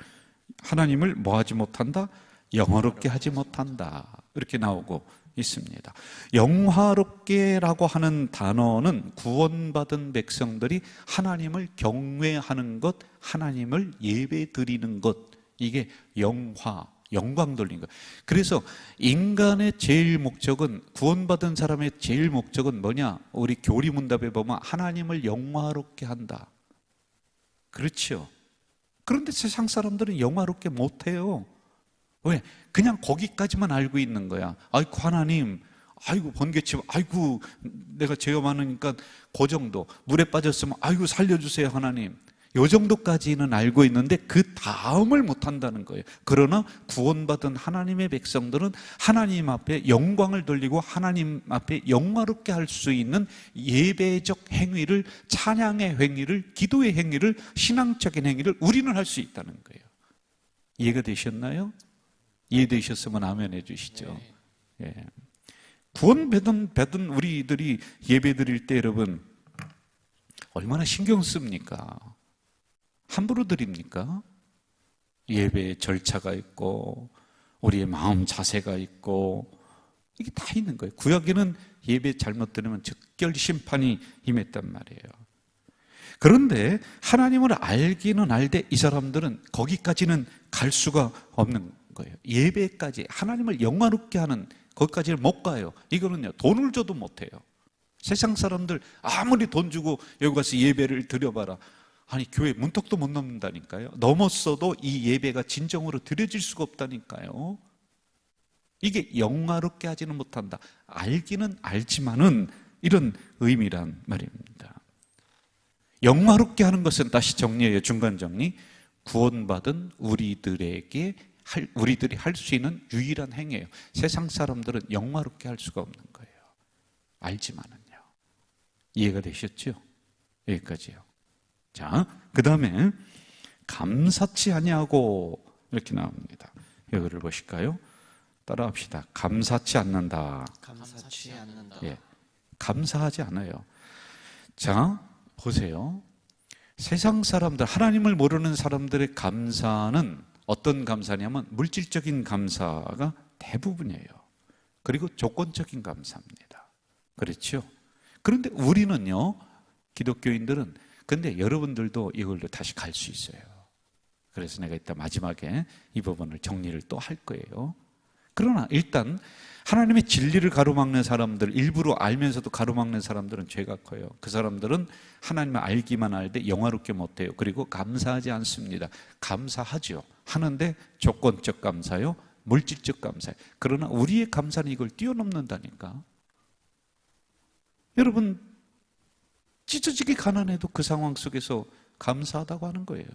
하나님을 뭐 하지 못한다? 영화롭게 하지 못한다. 이렇게 나오고 있습니다. 영화롭게라고 하는 단어는 구원받은 백성들이 하나님을 경외하는 것, 하나님을 예배드리는 것, 이게 영광 돌린 것. 그래서 인간의 제일 목적은, 구원받은 사람의 제일 목적은 뭐냐? 우리 교리문답에 보면 하나님을 영화롭게 한다. 그렇죠. 그런데 세상 사람들은 영화롭게 못해요. 왜? 그냥 거기까지만 알고 있는 거야. 아이고 하나님, 아이고 번개치고, 아이고 내가 죄가 많으니까 그 정도. 물에 빠졌으면 아이고 살려주세요 하나님. 요 정도까지는 알고 있는데 그 다음을 못한다는 거예요. 그러나 구원받은 하나님의 백성들은 하나님 앞에 영광을 돌리고 하나님 앞에 영화롭게 할 수 있는 예배적 행위를, 찬양의 행위를, 기도의 행위를, 신앙적인 행위를 우리는 할 수 있다는 거예요. 이해가 되셨나요? 이해되셨으면 아멘 해주시죠. 예. 구원받은 우리들이 예배 드릴 때 여러분 얼마나 신경 씁니까? 함부로 드립니까? 예배에 절차가 있고 우리의 마음 자세가 있고 이게 다 있는 거예요. 구약에는 예배 잘못 드리면 즉결 심판이 임했단 말이에요. 그런데 하나님을 알기는 알되 이 사람들은 거기까지는 갈 수가 없는 거예요. 예배까지 하나님을 영화롭게 하는 거기까지를 못 가요. 이거는요, 돈을 줘도 못 해요. 세상 사람들 아무리 돈 주고 여기 가서 예배를 드려봐라, 아니 교회 문턱도 못 넘는다니까요. 넘었어도 이 예배가 진정으로 드려질 수가 없다니까요. 이게 영화롭게 하지는 못한다. 알기는 알지만은 이런 의미란 말입니다. 영화롭게 하는 것은, 다시 정리해요. 중간 정리. 구원받은 우리들이 할 수 있는 유일한 행위예요. 세상 사람들은 영화롭게 할 수가 없는 거예요. 알지만은요. 이해가 되셨죠? 여기까지요. 자, 그 다음에 감사치 아니하고 이렇게 나옵니다. 여기를 보실까요? 따라합시다. 감사치 않는다. 감사치 않는다. 예, 감사하지 않아요. 자, 보세요. 세상 사람들, 하나님을 모르는 사람들의 감사는 어떤 감사냐면 물질적인 감사가 대부분이에요. 그리고 조건적인 감사입니다. 그렇죠? 그런데 우리는요, 기독교인들은, 근데 여러분들도 이걸로 다시 갈 수 있어요. 그래서 내가 이따 마지막에 이 부분을 정리를 또 할 거예요. 그러나 일단 하나님의 진리를 가로막는 사람들, 일부러 알면서도 가로막는 사람들은 죄가 커요. 그 사람들은 하나님을 알기만 알되 영화롭게 못해요. 그리고 감사하지 않습니다. 감사하죠. 하는데 조건적 감사요, 물질적 감사요. 그러나 우리의 감사는 이걸 뛰어넘는다니까. 여러분, 찢어지게 가난해도 그 상황 속에서 감사하다고 하는 거예요.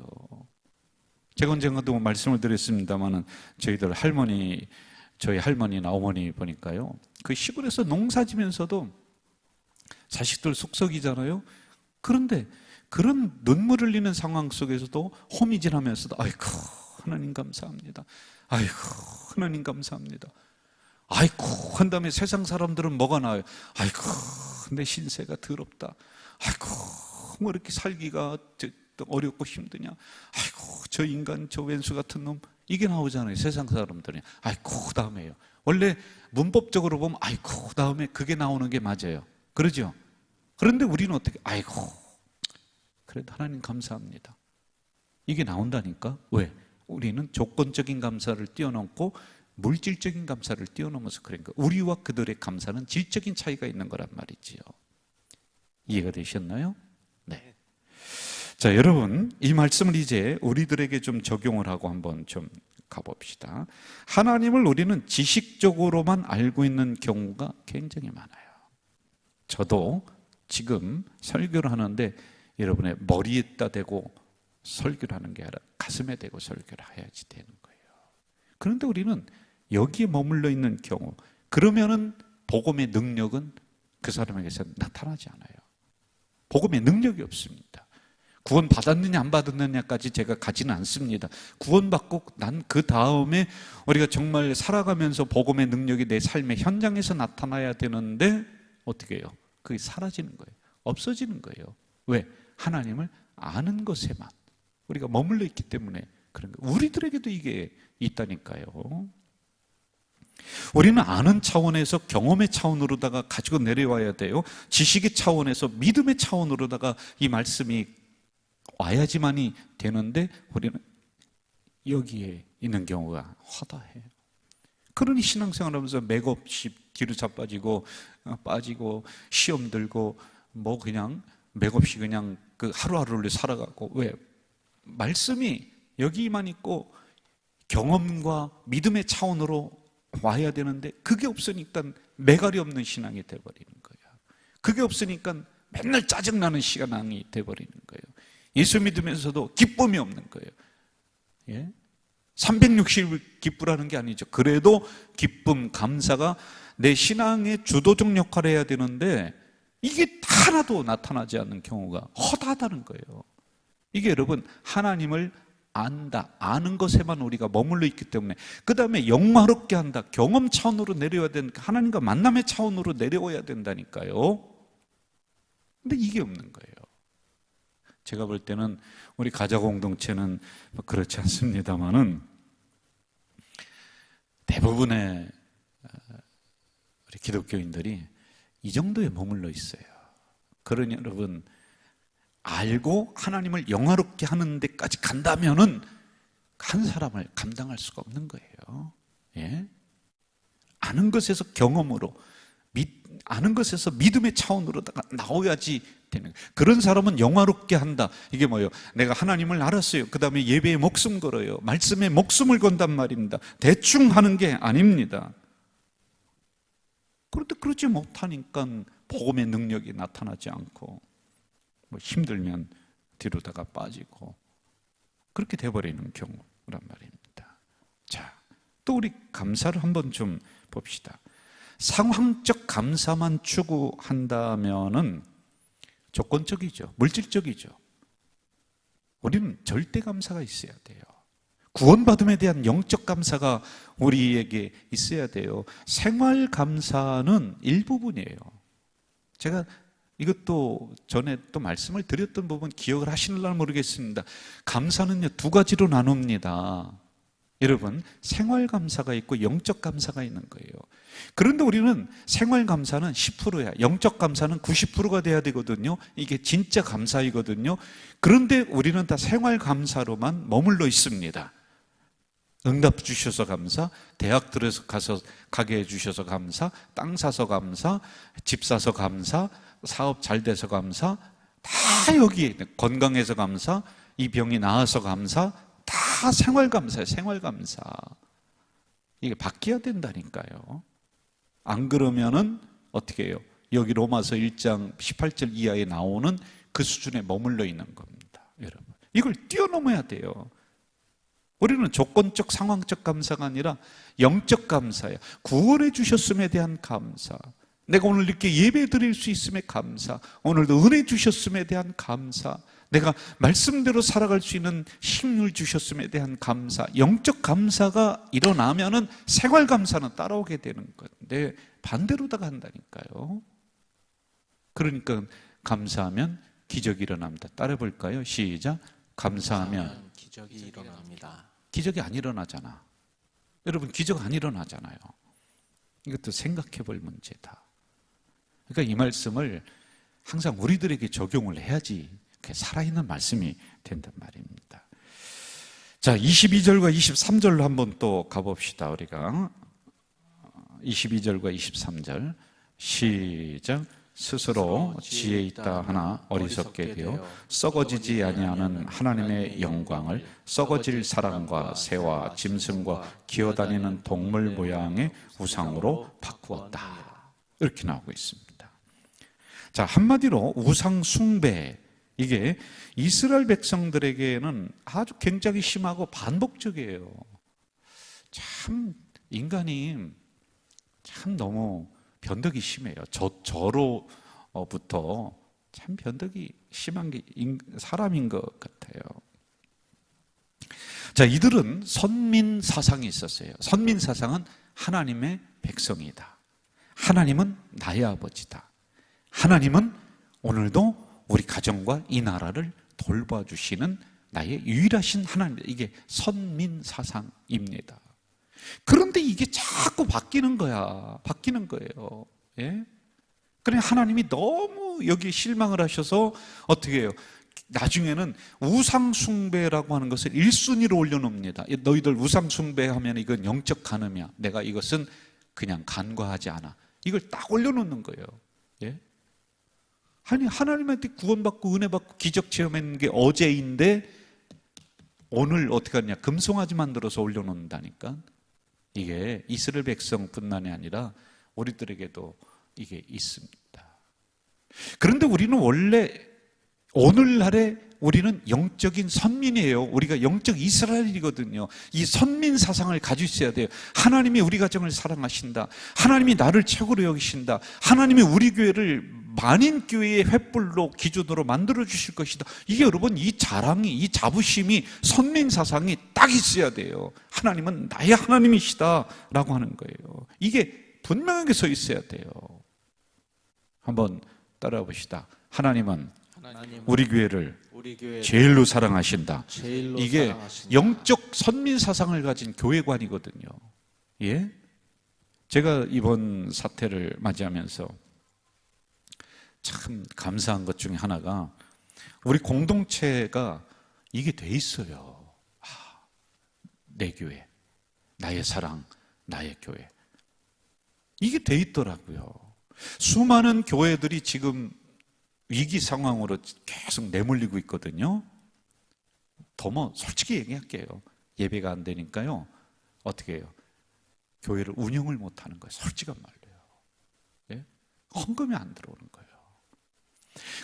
제가 언젠가도 말씀을 드렸습니다마는 저희 할머니나 어머니 보니까요, 그 시골에서 농사 지면서도 자식들 속썩이잖아요. 그런데 그런 눈물 흘리는 상황 속에서도 호미질하면서도 아이고 하나님 감사합니다. 아이고 하나님 감사합니다. 아이고 한 다음에 세상 사람들은 뭐가 나와요? 아이고 내 신세가 더럽다. 아이고 뭐 이렇게 살기가 어렵고 힘드냐. 아이고 저 인간 저 왼수 같은 놈. 이게 나오잖아요. 세상 사람들이. 아이고 다음에요. 원래 문법적으로 보면 아이고 다음에 그게 나오는 게 맞아요. 그러죠? 그런데 우리는 어떻게, 아이고 그래도 하나님 감사합니다. 이게 나온다니까. 왜? 우리는 조건적인 감사를 뛰어넘고 물질적인 감사를 뛰어넘어서 그러니까 우리와 그들의 감사는 질적인 차이가 있는 거란 말이지요. 이해가 되셨나요? 네. 자, 여러분, 이 말씀을 이제 우리들에게 좀 적용을 하고 한번 좀 가봅시다. 하나님을 우리는 지식적으로만 알고 있는 경우가 굉장히 많아요. 저도 지금 설교를 하는데 여러분의 머리에다 대고 설교를 하는 게 아니라 가슴에 대고 설교를 해야지 되는 거예요. 그런데 우리는 여기에 머물러 있는 경우, 그러면은 복음의 능력은 그 사람에게서 나타나지 않아요. 복음의 능력이 없습니다. 구원 받았느냐 안 받았느냐까지 제가 가지는 않습니다. 구원받고 난 그 다음에 우리가 정말 살아가면서 복음의 능력이 내 삶의 현장에서 나타나야 되는데 어떻게 해요? 그게 사라지는 거예요. 없어지는 거예요. 왜? 하나님을 아는 것에만 우리가 머물러 있기 때문에 그런 거예요. 우리들에게도 이게 있다니까요. 우리는 아는 차원에서 경험의 차원으로다가 가지고 내려와야 돼요. 지식의 차원에서 믿음의 차원으로다가 이 말씀이 와야지만이 되는데 우리는 여기에 있는 경우가 허다해요. 그러니 신앙생활하면서 맥없이 뒤로 자빠지고 빠지고 시험 들고 뭐 그냥 맥없이 그냥 그 하루하루를 살아가고. 왜? 말씀이 여기만 있고 경험과 믿음의 차원으로 와야 되는데 그게 없으니까 매갈이 없는 신앙이 돼버리는 거예요. 그게 없으니까 맨날 짜증나는 신앙이 돼버리는 거예요. 예수 믿으면서도 기쁨이 없는 거예요. 예? 360일 기쁘라는 게 아니죠. 그래도 기쁨, 감사가 내 신앙의 주도적 역할을 해야 되는데 이게 하나도 나타나지 않는 경우가 허다하다는 거예요. 이게 여러분 하나님을 안다, 아는 것에만 우리가 머물러 있기 때문에, 그 다음에 영화롭게 한다, 경험 차원으로 내려와야 되니까 하나님과 만남의 차원으로 내려와야 된다니까요. 근데 이게 없는 거예요. 제가 볼 때는 우리 가자 공동체는 그렇지 않습니다만은 대부분의 우리 기독교인들이 이 정도에 머물러 있어요. 그러니 여러분, 알고 하나님을 영화롭게 하는 데까지 간다면은 한 사람을 감당할 수가 없는 거예요. 예? 아는 것에서 경험으로, 아는 것에서 믿음의 차원으로다가 나와야지 되는 거예요. 그런 사람은 영화롭게 한다. 이게 뭐예요? 내가 하나님을 알았어요. 그 다음에 예배에 목숨 걸어요. 말씀에 목숨을 건단 말입니다. 대충 하는 게 아닙니다. 그런데 그러지 못하니까 복음의 능력이 나타나지 않고, 뭐 힘들면 뒤로다가 빠지고, 그렇게 돼버리는 경우란 말입니다. 자, 또 우리 감사를 한번 좀 봅시다. 상황적 감사만 추구한다면은 조건적이죠. 물질적이죠. 우리는 절대 감사가 있어야 돼요. 구원받음에 대한 영적 감사가 우리에게 있어야 돼요. 생활 감사는 일부분이에요. 제가 이것도 전에 또 말씀을 드렸던 부분 기억을 하시는지 모르겠습니다. 감사는요, 두 가지로 나눕니다. 여러분, 생활 감사가 있고 영적 감사가 있는 거예요. 그런데 우리는 생활 감사는 10%야. 영적 감사는 90%가 돼야 되거든요. 이게 진짜 감사이거든요. 그런데 우리는 다 생활 감사로만 머물러 있습니다. 응답 주셔서 감사, 대학 들어서 가게 해주셔서 감사, 땅 사서 감사, 집 사서 감사, 사업 잘 돼서 감사, 다 여기에 건강해서 감사, 이 병이 나아서 감사, 다 생활 감사예요. 생활 감사. 이게 바뀌어야 된다니까요. 안 그러면은 어떻게 해요? 여기 로마서 1장 18절 이하에 나오는 그 수준에 머물러 있는 겁니다. 여러분, 이걸 뛰어넘어야 돼요. 우리는 조건적 상황적 감사가 아니라 영적 감사예요. 구원해 주셨음에 대한 감사, 내가 오늘 이렇게 예배 드릴 수 있음에 감사, 오늘도 은혜 주셨음에 대한 감사, 내가 말씀대로 살아갈 수 있는 힘을 주셨음에 대한 감사, 영적 감사가 일어나면은 생활 감사는 따라오게 되는 건데 반대로다가 한다니까요. 그러니까 감사하면 기적이 일어납니다. 따라 볼까요? 시작. 감사하면 기적이 일어납니다. 기적이 안 일어나잖아. 여러분, 기적 안 일어나잖아요. 이것도 생각해 볼 문제다. 그러니까 이 말씀을 항상 우리들에게 적용을 해야지 그게 살아있는 말씀이 된단 말입니다. 자, 22절과 23절로 한번 또 가봅시다. 우리가 22절과 23절 시작. 스스로 지혜 있다 하나 어리석게 되어 썩어지지 아니하는 하나님의 영광을 썩어질 사람과 새와 짐승과 기어다니는 동물 모양의 우상으로 바꾸었다. 이렇게 나오고 있습니다. 자, 한마디로 우상 숭배, 이게 이스라엘 백성들에게는 아주 굉장히 심하고 반복적이에요. 참 인간이 참 너무 변덕이 심해요. 저로부터 참 변덕이 심한 게 사람인 것 같아요. 자, 이들은 선민 사상이 있었어요. 선민 사상은 하나님의 백성이다. 하나님은 나의 아버지다. 하나님은 오늘도 우리 가정과 이 나라를 돌봐주시는 나의 유일하신 하나님이다. 이게 선민 사상입니다. 그런데 이게 자꾸 바뀌는 거야. 바뀌는 거예요. 예? 그래, 하나님이 너무 여기에 실망을 하셔서 어떻게 해요? 나중에는 우상숭배라고 하는 것을 1순위로 올려놓습니다. 너희들 우상숭배하면 이건 영적 간음이야. 내가 이것은 그냥 간과하지 않아. 이걸 딱 올려놓는 거예요. 예? 아니, 하나님한테 구원받고 은혜받고 기적 체험했는 게 어제인데 오늘 어떻게 하냐? 금송아지 만들어서 올려놓는다니까. 이게 이스라엘 백성뿐만이 아니라 우리들에게도 이게 있습니다. 그런데 우리는 원래 오늘날에 우리는 영적인 선민이에요. 우리가 영적 이스라엘이거든요. 이 선민 사상을 가지고 있어야 돼요. 하나님이 우리 가정을 사랑하신다. 하나님이 나를 최고로 여기신다. 하나님이 우리 교회를 만인교회의 횃불로 기준으로 만들어 주실 것이다. 이게 여러분, 이 자랑이, 이 자부심이, 선민 사상이 딱 있어야 돼요. 하나님은 나의 하나님이시다 라고 하는 거예요. 이게 분명하게 서 있어야 돼요. 한번 따라해 봅시다. 하나님은 우리 교회를 제일로 사랑하신다. 이게 사랑하신다. 영적 선민 사상을 가진 교회관이거든요. 예? 제가 이번 사태를 맞이하면서 참 감사한 것 중에 하나가 우리 공동체가 이게 돼 있어요. 내 교회, 나의 사랑, 나의 교회. 이게 돼 있더라고요. 수많은 교회들이 지금 위기 상황으로 계속 내몰리고 있거든요. 더 솔직히 얘기할게요. 예배가 안 되니까요. 어떻게 해요? 교회를 운영을 못 하는 거예요. 솔직한 말로요. 예? 헌금이 안 들어오는 거예요.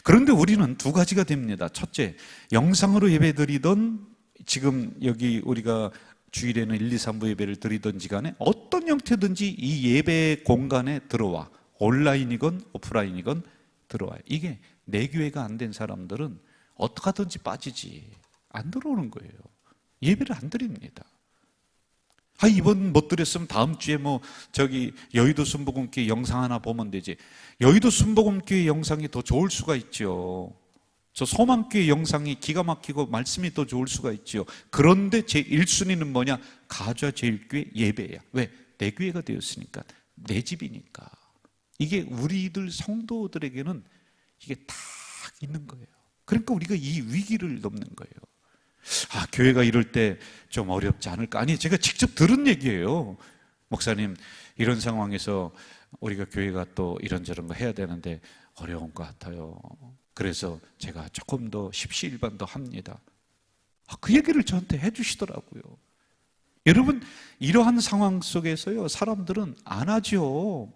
그런데 우리는 두 가지가 됩니다. 첫째, 영상으로 예배 드리던, 지금 여기 우리가 주일에는 1, 2, 3부 예배를 드리던지 간에 어떤 형태든지 이 예배 공간에 들어와. 온라인이건 오프라인이건 들어와요. 이게 내 교회가 안 된 사람들은 어떻게 하든지 빠지지 안 들어오는 거예요. 예배를 안 드립니다. 이번 못 드렸으면 다음 주에 저기 여의도 순복음교회 영상 하나 보면 되지. 여의도 순복음교회 영상이 더 좋을 수가 있죠. 저 소망교회 영상이 기가 막히고 말씀이 더 좋을 수가 있죠. 그런데 제 1순위는 뭐냐? 가좌제일교회 예배야. 왜? 내 교회가 되었으니까, 내 집이니까. 이게 우리들 성도들에게는 이게 딱 있는 거예요. 그러니까 우리가 이 위기를 넘는 거예요. 교회가 이럴 때 좀 어렵지 않을까? 아니, 제가 직접 들은 얘기예요. 목사님, 이런 상황에서 우리가 교회가 또 이런저런 거 해야 되는데 어려운 것 같아요. 그래서 제가 조금 더 십시일반 더 합니다. 그 얘기를 저한테 해주시더라고요. 여러분, 이러한 상황 속에서요, 사람들은 안 하죠.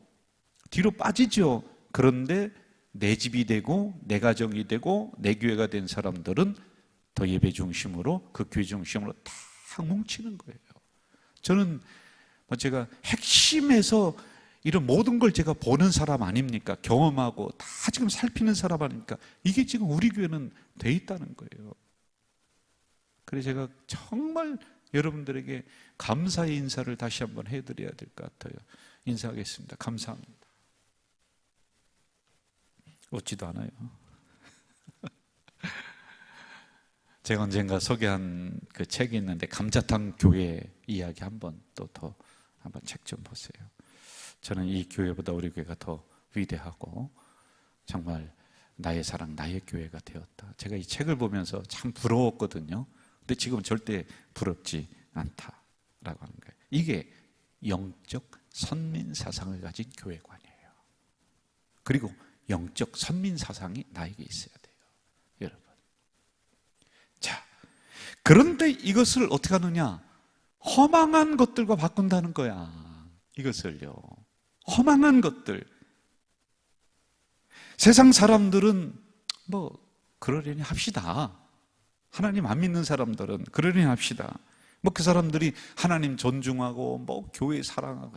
뒤로 빠지죠. 그런데 내 집이 되고 내 가정이 되고 내 교회가 된 사람들은 더 예배 중심으로, 그 교회 중심으로 다 뭉치는 거예요. 저는 제가 핵심에서 이런 모든 걸 제가 보는 사람 아닙니까? 경험하고 다 지금 살피는 사람 아닙니까? 이게 지금 우리 교회는 돼 있다는 거예요. 그래서 제가 정말 여러분들에게 감사의 인사를 다시 한번 해드려야 될 것 같아요. 인사하겠습니다. 감사합니다. 웃지도 않아요. 제가 언젠가 소개한 그 책이 있는데, 감자탕 교회 이야기 한번 한번 책 좀 보세요. 저는 이 교회보다 우리 교회가 더 위대하고 정말 나의 사랑, 나의 교회가 되었다. 제가 이 책을 보면서 참 부러웠거든요. 근데 지금은 절대 부럽지 않다라고 하는 거예요. 이게 영적 선민 사상을 가진 교회관이에요. 그리고 영적 선민 사상이 나에게 있어야 돼요, 여러분. 자, 그런데 이것을 어떻게 하느냐? 허망한 것들과 바꾼다는 거야. 이것을요, 허망한 것들. 세상 사람들은 그러려니 합시다. 하나님 안 믿는 사람들은 그러려니 합시다. 그 사람들이 하나님 존중하고 교회 사랑하고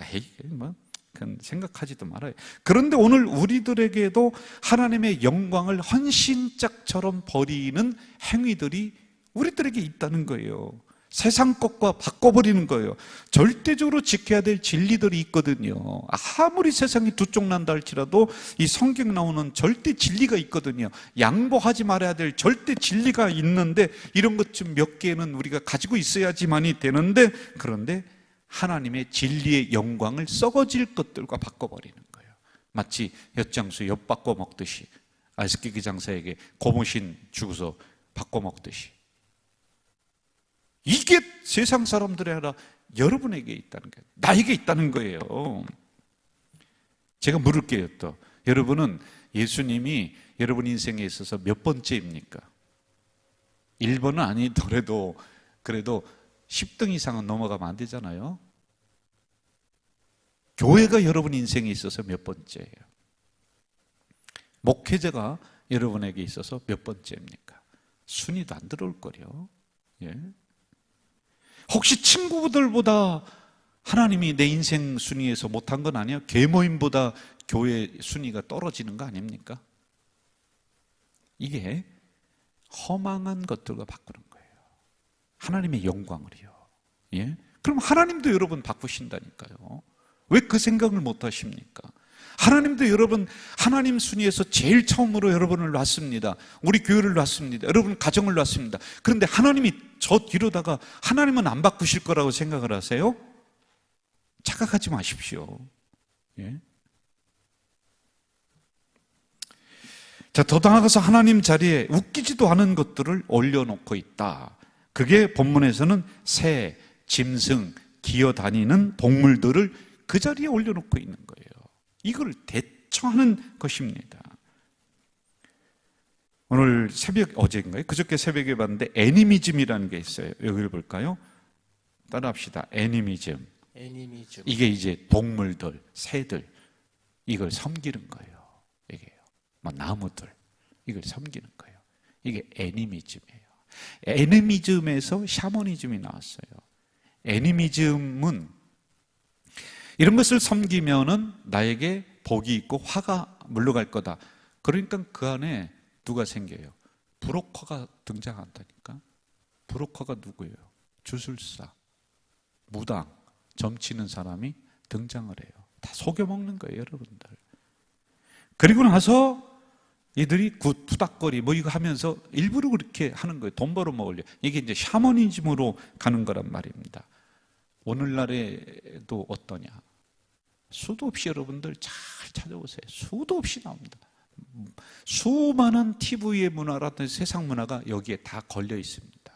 그건 생각하지도 말아요. 그런데 오늘 우리들에게도 하나님의 영광을 헌신짝처럼 버리는 행위들이 우리들에게 있다는 거예요. 세상 것과 바꿔버리는 거예요. 절대적으로 지켜야 될 진리들이 있거든요. 아무리 세상이 두 쪽 난다 할지라도 이 성경 나오는 절대 진리가 있거든요. 양보하지 말아야 될 절대 진리가 있는데, 이런 것 좀 몇 개는 우리가 가지고 있어야지만이 되는데, 그런데 하나님의 진리의 영광을 썩어질 것들과 바꿔버리는 거예요. 마치 엿장수 엿 바꿔 먹듯이, 아이스크림 장사에게 고무신 주고서 바꿔 먹듯이. 이게 세상 사람들의 하나 여러분에게 있다는 거예요. 나에게 있다는 거예요. 제가 물을게요. 또 여러분은 예수님이 여러분 인생에 있어서 몇 번째입니까? 1번은 아니더라도 그래도 10등 이상은 넘어가면 안 되잖아요. 교회가 여러분 인생에 있어서 몇 번째예요? 목회자가 여러분에게 있어서 몇 번째입니까? 순위도 안 들어올 거요. 예. 혹시 친구들보다 하나님이 내 인생 순위에서 못한 건 아니에요? 계모임보다 교회 순위가 떨어지는 거 아닙니까? 이게 허망한 것들과 바꾸는 거예요. 하나님의 영광을요. 예? 그럼 하나님도 여러분 바꾸신다니까요. 왜 그 생각을 못 하십니까? 하나님도 여러분, 하나님 순위에서 제일 처음으로 여러분을 놨습니다. 우리 교회를 놨습니다. 여러분 가정을 놨습니다. 그런데 하나님이 저 뒤로다가 하나님은 안 바꾸실 거라고 생각을 하세요? 착각하지 마십시오. 예? 자, 더 나아가서 하나님 자리에 웃기지도 않은 것들을 올려놓고 있다. 그게 본문에서는 새, 짐승, 기어다니는 동물들을 그 자리에 올려놓고 있는 거예요. 이걸 대처하는 것입니다. 오늘 어제인가요? 그저께 새벽에 봤는데 애니미즘이라는 게 있어요. 여기를 볼까요? 따라합시다. 애니미즘. 이게 이제 동물들, 새들, 이걸 섬기는 거예요. 이게요. 나무들, 이걸 섬기는 거예요. 이게 애니미즘이에요. 애니미즘에서 샤머니즘이 나왔어요. 애니미즘은 이런 것을 섬기면은 나에게 복이 있고 화가 물러갈 거다. 그러니까 그 안에 누가 생겨요? 브로커가 등장한다니까. 브로커가 누구예요? 주술사, 무당, 점치는 사람이 등장을 해요. 다 속여먹는 거예요, 여러분들. 그리고 나서 이들이 투닥거리 뭐 이거 하면서 일부러 그렇게 하는 거예요. 돈 벌어 먹으려. 이게 이제 샤머니즘으로 가는 거란 말입니다. 오늘날에도 어떠냐? 수도 없이 여러분들 잘 찾아보세요. 수도 없이 나옵니다. 수많은 TV의 문화라든지 세상 문화가 여기에 다 걸려 있습니다.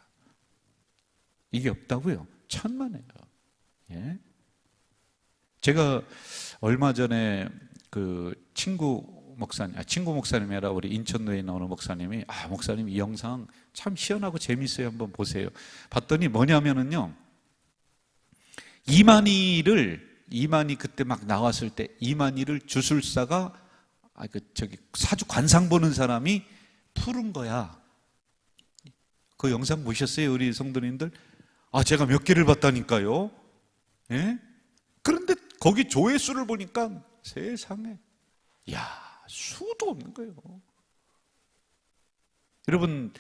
이게 없다고요? 천만에요. 예? 제가 얼마 전에 그 친구 목사님이 아니라 우리 인천도에 있는 어느 목사님이 목사님 이 영상 참 시원하고 재밌어요. 한번 보세요. 봤더니 뭐냐면은요. 이만희 그때 막 나왔을 때 이만희를 주술사가 사주 관상 보는 사람이 푸른 거야. 그 영상 보셨어요, 우리 성도님들? 제가 몇 개를 봤다니까요. 예? 그런데 거기 조회수를 보니까 세상에, 수도 없는 거예요. 여러분,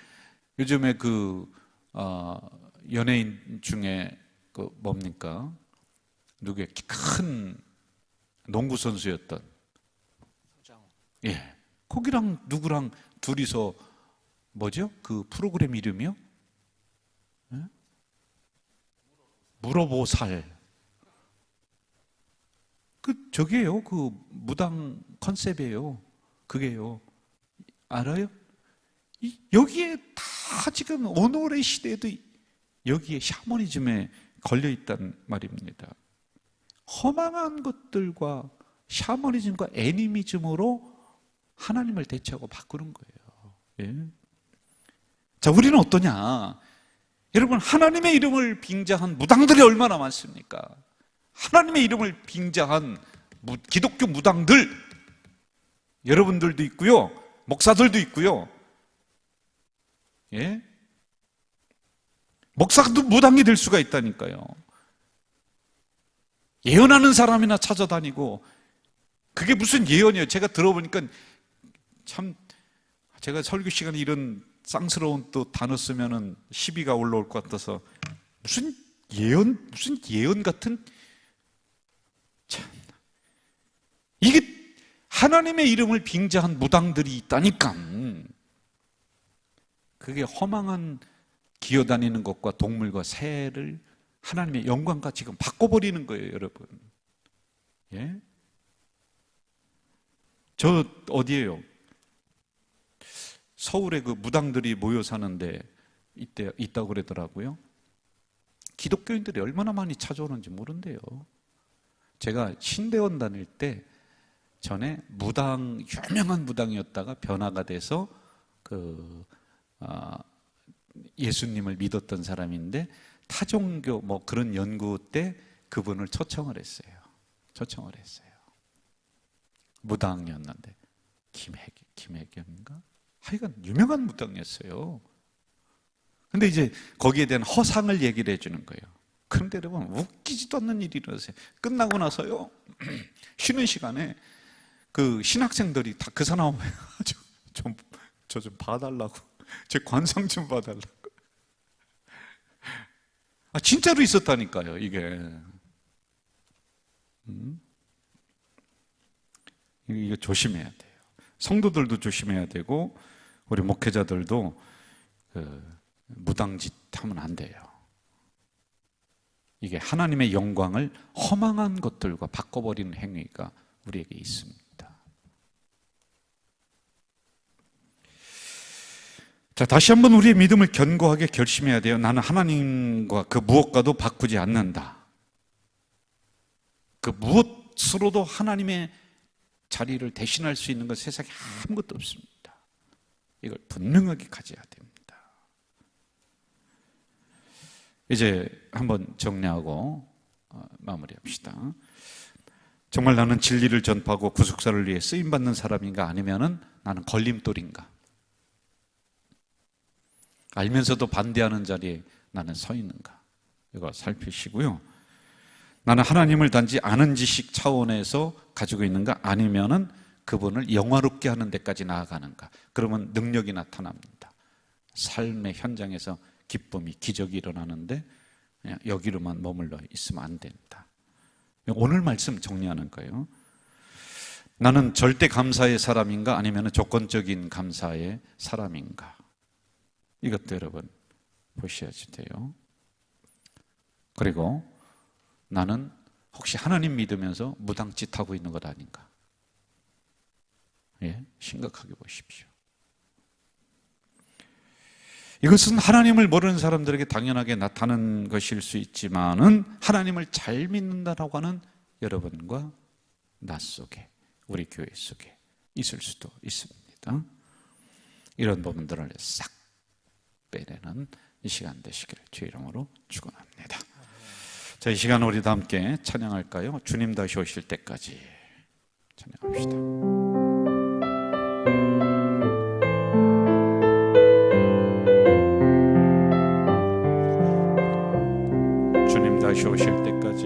요즘에 연예인 중에 뭡니까? 누구의 큰 농구 선수였던 거기랑 누구랑 둘이서 뭐죠? 그 프로그램 이름이요? 물어보살. 저게요. 그 무당 컨셉이에요. 그게요. 알아요? 여기에 다 지금 오늘의 시대에도 여기에 샤머니즘에 걸려 있단 말입니다. 허망한 것들과 샤머니즘과 애니미즘으로 하나님을 대체하고 바꾸는 거예요. 예? 자, 우리는 어떠냐? 여러분, 하나님의 이름을 빙자한 무당들이 얼마나 많습니까? 하나님의 이름을 빙자한 기독교 무당들, 여러분들도 있고요, 목사들도 있고요. 예? 목사도 무당이 될 수가 있다니까요. 예언하는 사람이나 찾아다니고, 그게 무슨 예언이에요? 제가 들어보니까 참, 제가 설교 시간에 이런 쌍스러운 또 단어 쓰면은 시비가 올라올 것 같아서 무슨 예언 같은, 참, 이게 하나님의 이름을 빙자한 무당들이 있다니까. 그게 허망한 기어다니는 것과 동물과 새를 하나님의 영광과 지금 바꿔버리는 거예요, 여러분. 예? 저 어디에요? 서울에 그 무당들이 모여 사는데 있다고 그러더라고요. 기독교인들이 얼마나 많이 찾아오는지 모른대요. 제가 신대원 다닐 때 전에 유명한 무당이었다가 변화가 돼서 예수님을 믿었던 사람인데 타종교 뭐 그런 연구 때 그분을 초청을 했어요. 무당이었는데 김혜경인가? 하여간 유명한 무당이었어요. 근데 이제 거기에 대한 허상을 얘기를 해주는 거예요. 그런데 여러분, 웃기지도 않는 일이 일어났어요. 끝나고 나서요, 쉬는 시간에 그 신학생들이 다 그 사람 저 좀 봐달라고, 제 관상 좀 봐달라고. 진짜로 있었다니까요, 이게. 이거 조심해야 돼요. 성도들도 조심해야 되고, 우리 목회자들도 무당짓 하면 안 돼요. 이게 하나님의 영광을 허망한 것들과 바꿔버리는 행위가 우리에게 있습니다. 자, 다시 한번 우리의 믿음을 견고하게 결심해야 돼요. 나는 하나님과 그 무엇과도 바꾸지 않는다. 그 무엇으로도 하나님의 자리를 대신할 수 있는 것 세상에 아무것도 없습니다. 이걸 분명하게 가져야 됩니다. 이제 한번 정리하고 마무리합시다. 정말 나는 진리를 전파하고 구속사를 위해 쓰임받는 사람인가, 아니면은 나는 걸림돌인가? 알면서도 반대하는 자리에 나는 서 있는가? 이거 살피시고요. 나는 하나님을 단지 아는 지식 차원에서 가지고 있는가, 아니면은 그분을 영화롭게 하는 데까지 나아가는가? 그러면 능력이 나타납니다. 삶의 현장에서 기쁨이, 기적이 일어나는데 그냥 여기로만 머물러 있으면 안 된다. 오늘 말씀 정리하는 거예요. 나는 절대 감사의 사람인가, 아니면 조건적인 감사의 사람인가? 이것도 여러분 보셔야지 돼요. 그리고 나는 혹시 하나님 믿으면서 무당짓하고 있는 것 아닌가? 예, 심각하게 보십시오. 이것은 하나님을 모르는 사람들에게 당연하게 나타나는 것일 수 있지만은 하나님을 잘 믿는다라고 하는 여러분과 나 속에, 우리 교회 속에 있을 수도 있습니다. 이런 부분들을 싹 빼내는 이 시간 되시기를 주의 이름으로 축원합니다. 자, 이 시간 우리 다 함께 찬양할까요? 주님 다시 오실 때까지 찬양합시다. 주님 다시 오실 때까지,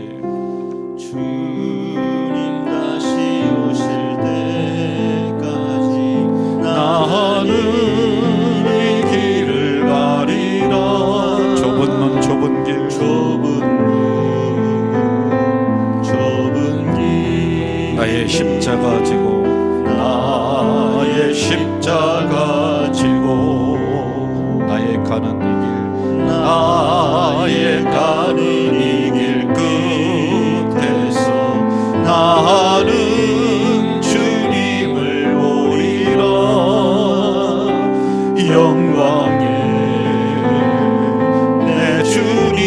주님 다시 오실 때까지 나는 이 길을 가리라. 좁은 문 좁은 길, 좁은 길, 나의 십자가 지고, 나의 십자가 지고, 나의 가는 이 길, 나의 가는 이 길 끝에서 나는 주님을 보리라. 영광의 내 주님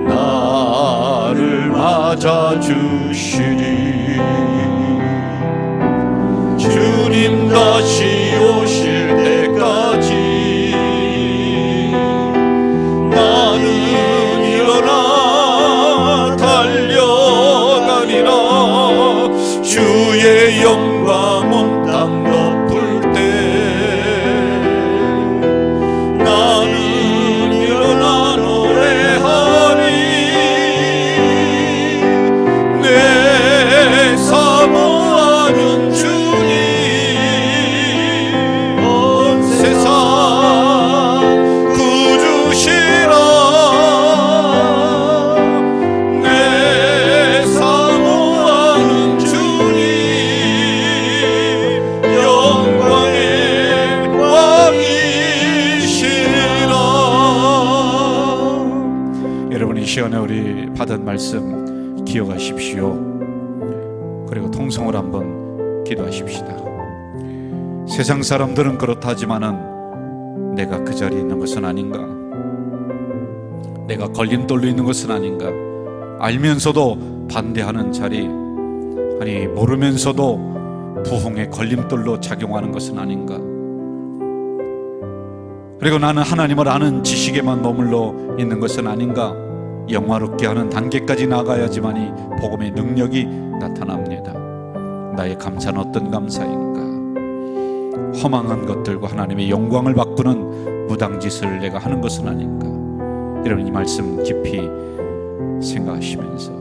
나를 맞아주시리. 주님 다시 오실 때까지 나는 일어나 달려가리라. 주의 영광 온 땅 덮을 때 나는 일어나 노래하리. 내 사모하는 주님 온 세상 구주시라. 내 사모하는 주님 영광의 왕이시라. 여러분 이 시간에 우리 받은 말씀 기억하십시오. 그리고 통성으로 한번 기도하십시다. 세상 사람들은 그렇다지만은 내가 그 자리에 있는 것은 아닌가? 내가 걸림돌로 있는 것은 아닌가? 알면서도 반대하는 자리, 아니 모르면서도 부흥의 걸림돌로 작용하는 것은 아닌가? 그리고 나는 하나님을 아는 지식에만 머물러 있는 것은 아닌가? 영화롭게 하는 단계까지 나가야지만이 복음의 능력이 나타납니다. 나의 감사는 어떤 감사인가? 허망한 것들과 하나님의 영광을 바꾸는 무당짓을 내가 하는 것은 아닌가? 여러분 이 말씀 깊이 생각하시면서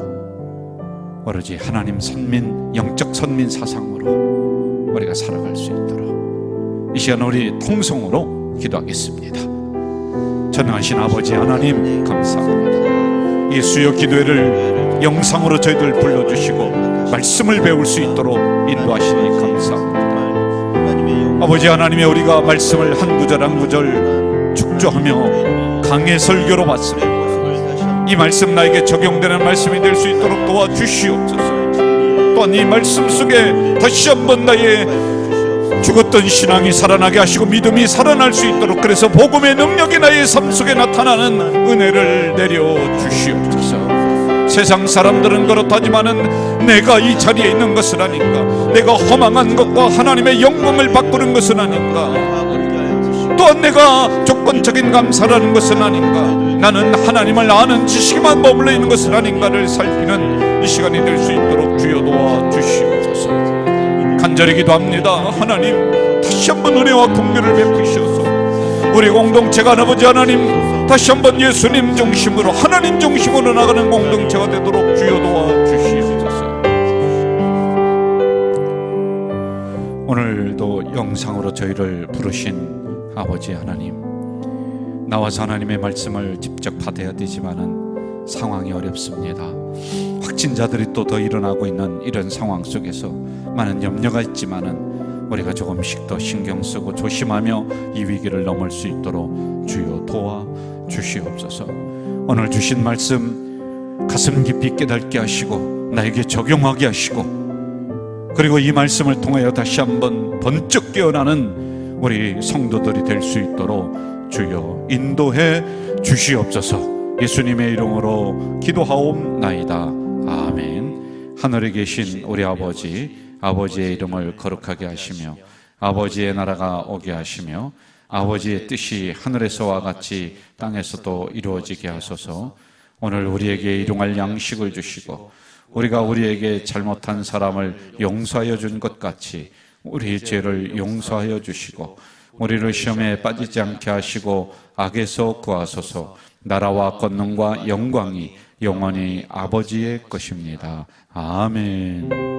오로지 하나님 선민, 영적 선민 사상으로 우리가 살아갈 수 있도록 이 시간 우리 통성으로 기도하겠습니다. 전능하신 아버지 하나님 감사합니다. 이 수요 기도회를 영상으로 저희들 불러주시고 말씀을 배울 수 있도록 인도하시니 감사합니다. 아버지 하나님의 우리가 말씀을 한 구절 한 구절 축조하며 강의 설교로 받습니다. 이 말씀 나에게 적용되는 말씀이 될 수 있도록 도와주시옵소서. 또한 이 말씀 속에 다시 한번 나의 죽었던 신앙이 살아나게 하시고 믿음이 살아날 수 있도록, 그래서 복음의 능력이 나의 삶 속에 나타나는 은혜를 내려주시옵소서. 세상 사람들은 그렇다지만은 내가 이 자리에 있는 것은 아닌가, 내가 허망한 것과 하나님의 영광을 바꾸는 것은 아닌가, 또한 내가 조건적인 감사라는 것은 아닌가, 나는 하나님을 아는 지식만 머물러 있는 것은 아닌가를 살피는 이 시간이 될 수 있도록 주여 도와주시옵소서. 간절히 기도합니다. 하나님, 다시 한번 은혜와 긍휼을 베푸셔서 우리 공동체가 아버지 하나님, 다시 한번 예수님 중심으로, 하나님 중심으로 나가는 공동체가 되도록 주여 도와주시옵소서. 오늘도 영상으로 저희를 부르신 아버지 하나님, 나와서 하나님의 말씀을 직접 받아야 되지만은 상황이 어렵습니다. 확진자들이 또 더 일어나고 있는 이런 상황 속에서 많은 염려가 있지만은 우리가 조금씩 더 신경 쓰고 조심하며 이 위기를 넘을 수 있도록 주여 도와 주시옵소서. 오늘 주신 말씀 가슴 깊이 깨닫게 하시고 나에게 적용하게 하시고, 그리고 이 말씀을 통하여 다시 한번 번쩍 깨어나는 우리 성도들이 될 수 있도록 주여 인도해 주시옵소서. 예수님의 이름으로 기도하옵나이다. 아멘. 하늘에 계신 우리 아버지, 아버지의 이름을 거룩하게 하시며 아버지의 나라가 오게 하시며 아버지의 뜻이 하늘에서와 같이 땅에서도 이루어지게 하소서. 오늘 우리에게 일용할 양식을 주시고 우리가 우리에게 잘못한 사람을 용서하여 준 것 같이 우리 죄를 용서하여 주시고 우리를 시험에 빠지지 않게 하시고 악에서 구하소서. 나라와 권능과 영광이 영원히 아버지의 것입니다. 아멘.